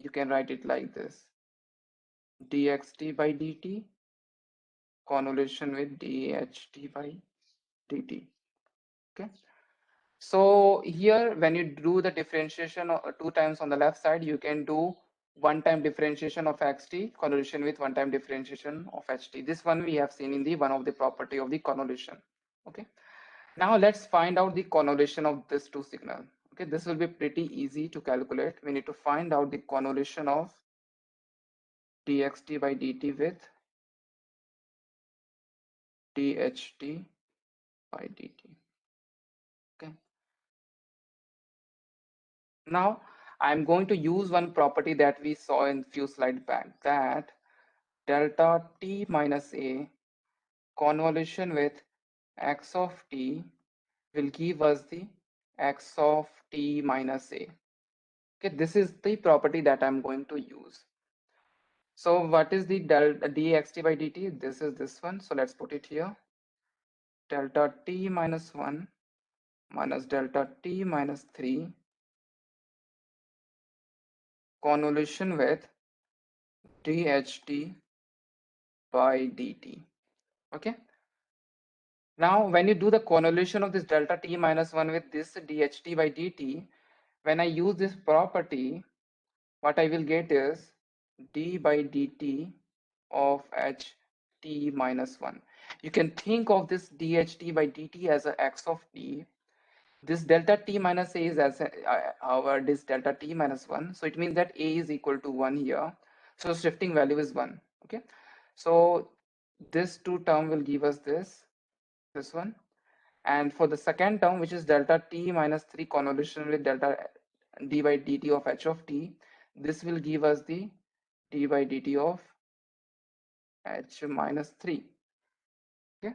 you can write it like this: dxt by dt convolution with dht by dt. Okay, so here when you do the differentiation 2 times on the left side, you can do one time differentiation of xt convolution with one time differentiation of ht. This one we have seen in the one of the property of the convolution. Okay, now let's find out the convolution of this two signal. Okay, this will be pretty easy to calculate. We need to find out the convolution of dxt by dt with dht by dt. Okay, now I'm going to use one property that we saw in few slides back, that delta t minus a convolution with x of t will give us the x of t minus a. Okay, this is the property that I'm going to use. So what is the delta dxt by dt? This is this one. So let's put it here. Delta t minus 1 minus delta t minus 3 convolution with dht by dt. Okay. Now when you do the convolution of this delta t minus 1 with this dht by dt, when I use this property, what I will get is d by dt of ht minus 1. You can think of this dht by dt as a x of t. This delta t minus a is as our this delta t minus 1. So it means that a is equal to 1 here. So shifting value is 1. Okay. So this two term will give us this one. And for the second term, which is delta t minus 3 convolution with delta d by dt of h of t, this will give us the d by dt of h minus 3. Okay.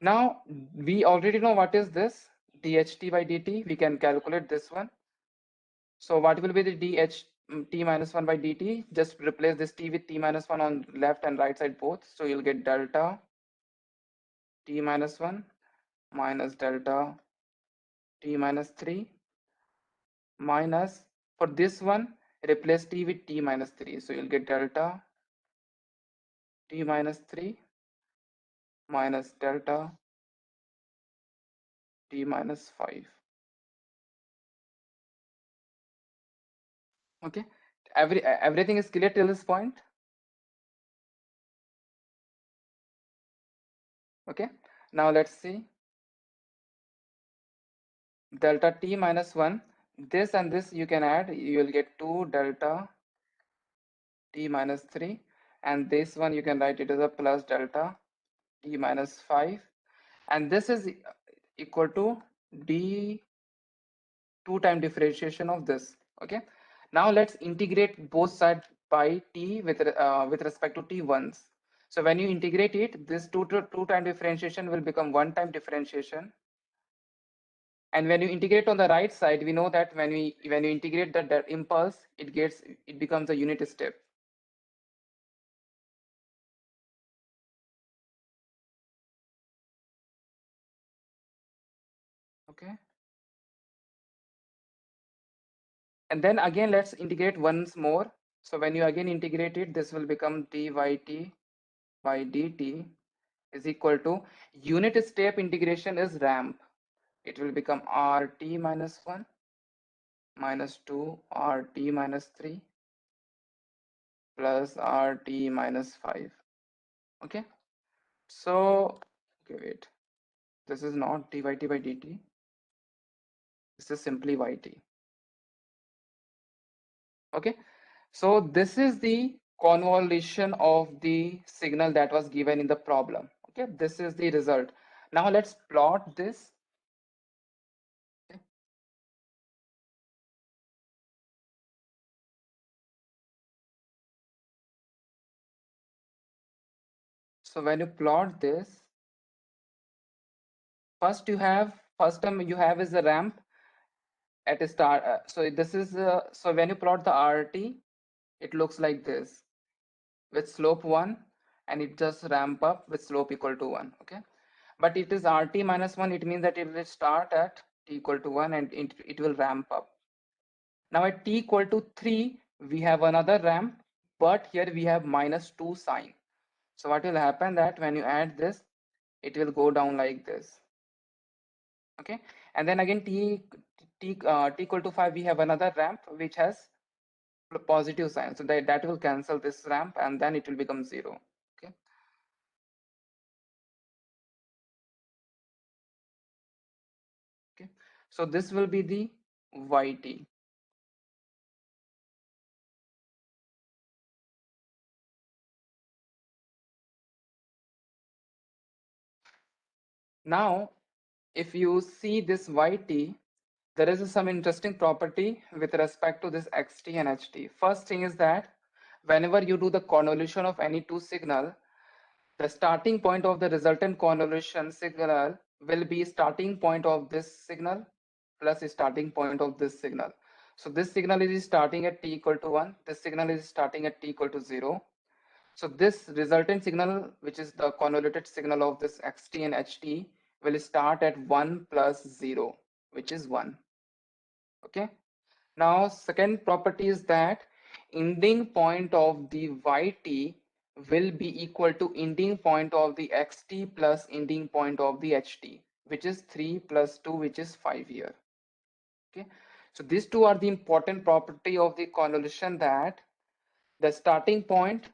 Now we already know what is this dht by dt. We can calculate this one. So what will be the dh t minus 1 by dt? Just replace this t with t minus 1 on left and right side both. So you'll get delta t minus 1 minus delta t minus 3 minus, for this one, replace t with t minus 3. So you'll get delta t minus 3 minus delta t minus 5. Okay, everything is clear till this point. Okay, now let's see delta t minus 1. This and this you can add, you will get 2 delta t minus 3, and this one you can write it as a plus delta t minus 5, and this is equal to d 2 time differentiation of this. Okay, now let's integrate both sides by t with respect to t once. So when you integrate it, this 2 time differentiation will become 1 time differentiation. And when you integrate on the right side, we know that when you integrate that impulse, it becomes a unit step. Okay, and then again let's integrate once more. So when you again integrate it, this will become dy t by dt is equal to, unit step integration is ramp. It will become rt minus 1 minus 2 rt minus 3 plus rt minus 5. Okay, so okay, wait, this is not dy t by dt, this is simply yt. Okay, so this is the convolution of the signal that was given in the problem. Okay, this is the result. Now let's plot this. Okay. So when you plot this, first term you have is the ramp at a start. So this is so when you plot the RT, it looks like this with slope 1, and it just ramp up with slope equal to 1. Okay, but it is RT minus 1. It means that it will start at t equal to 1 and it will ramp up. Now at t equal to 3, we have another ramp, but here we have minus 2 sign. So what will happen that when you add this, it will go down like this. Okay, and then again t equal to 5, we have another ramp which has positive sign, so that will cancel this ramp and then it will become 0. Okay, okay, so this will be the yt. Now if you see this yt, there is some interesting property with respect to this xt and ht. First thing is that whenever you do the convolution of any two signal, the starting point of the resultant convolution signal will be starting point of this signal plus starting point of this signal. So this signal is starting at t equal to 1, this signal is starting at t equal to 0. So this resultant signal, which is the convoluted signal of this xt and ht, will start at 1 plus 0, which is 1. Okay, now second property is that ending point of the yt will be equal to ending point of the xt plus ending point of the ht, which is 3 plus 2, which is 5 here. Okay, so these two are the important property of the convolution, that the starting point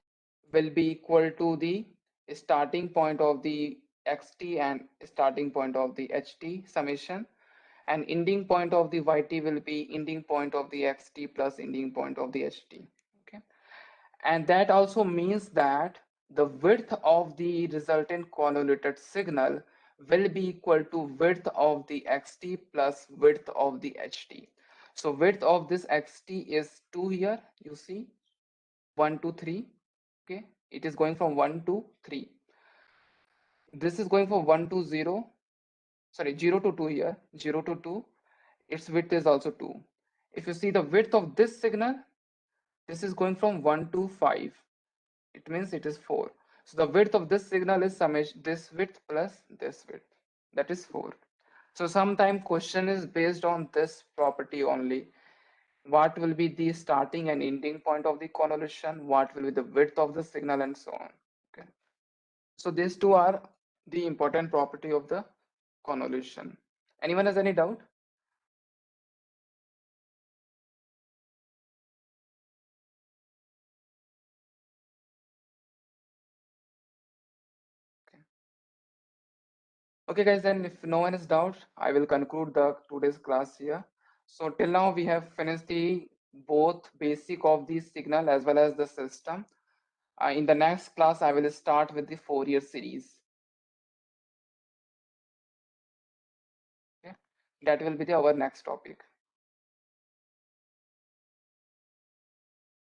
will be equal to the starting point of the xt and starting point of the ht summation, and ending point of the yt will be ending point of the xt plus ending point of the ht. Okay, and that also means that the width of the resultant convoluted signal will be equal to width of the xt plus width of the ht. So width of this xt is 2 here, you see, 1 to 3. Okay, it is going from 1 to 3. This is going from 1 to 0, sorry, 0 to 2 here, 0 to 2. Its width is also 2. If you see the width of this signal, this is going from 1 to 5. It means it is 4. So the width of this signal is summation, this width plus this width, that is 4. So sometime question is based on this property only. What will be the starting and ending point of the convolution? What will be the width of the signal, and so on. Okay. So these two are the important property of the convolution. Anyone has any doubt? Okay guys, then if no one has doubt, I will conclude the today's class here. So till now we have finished the both basic of the signal as well as the system. In the next class, I will start with the Fourier series. Okay, that will be our next topic.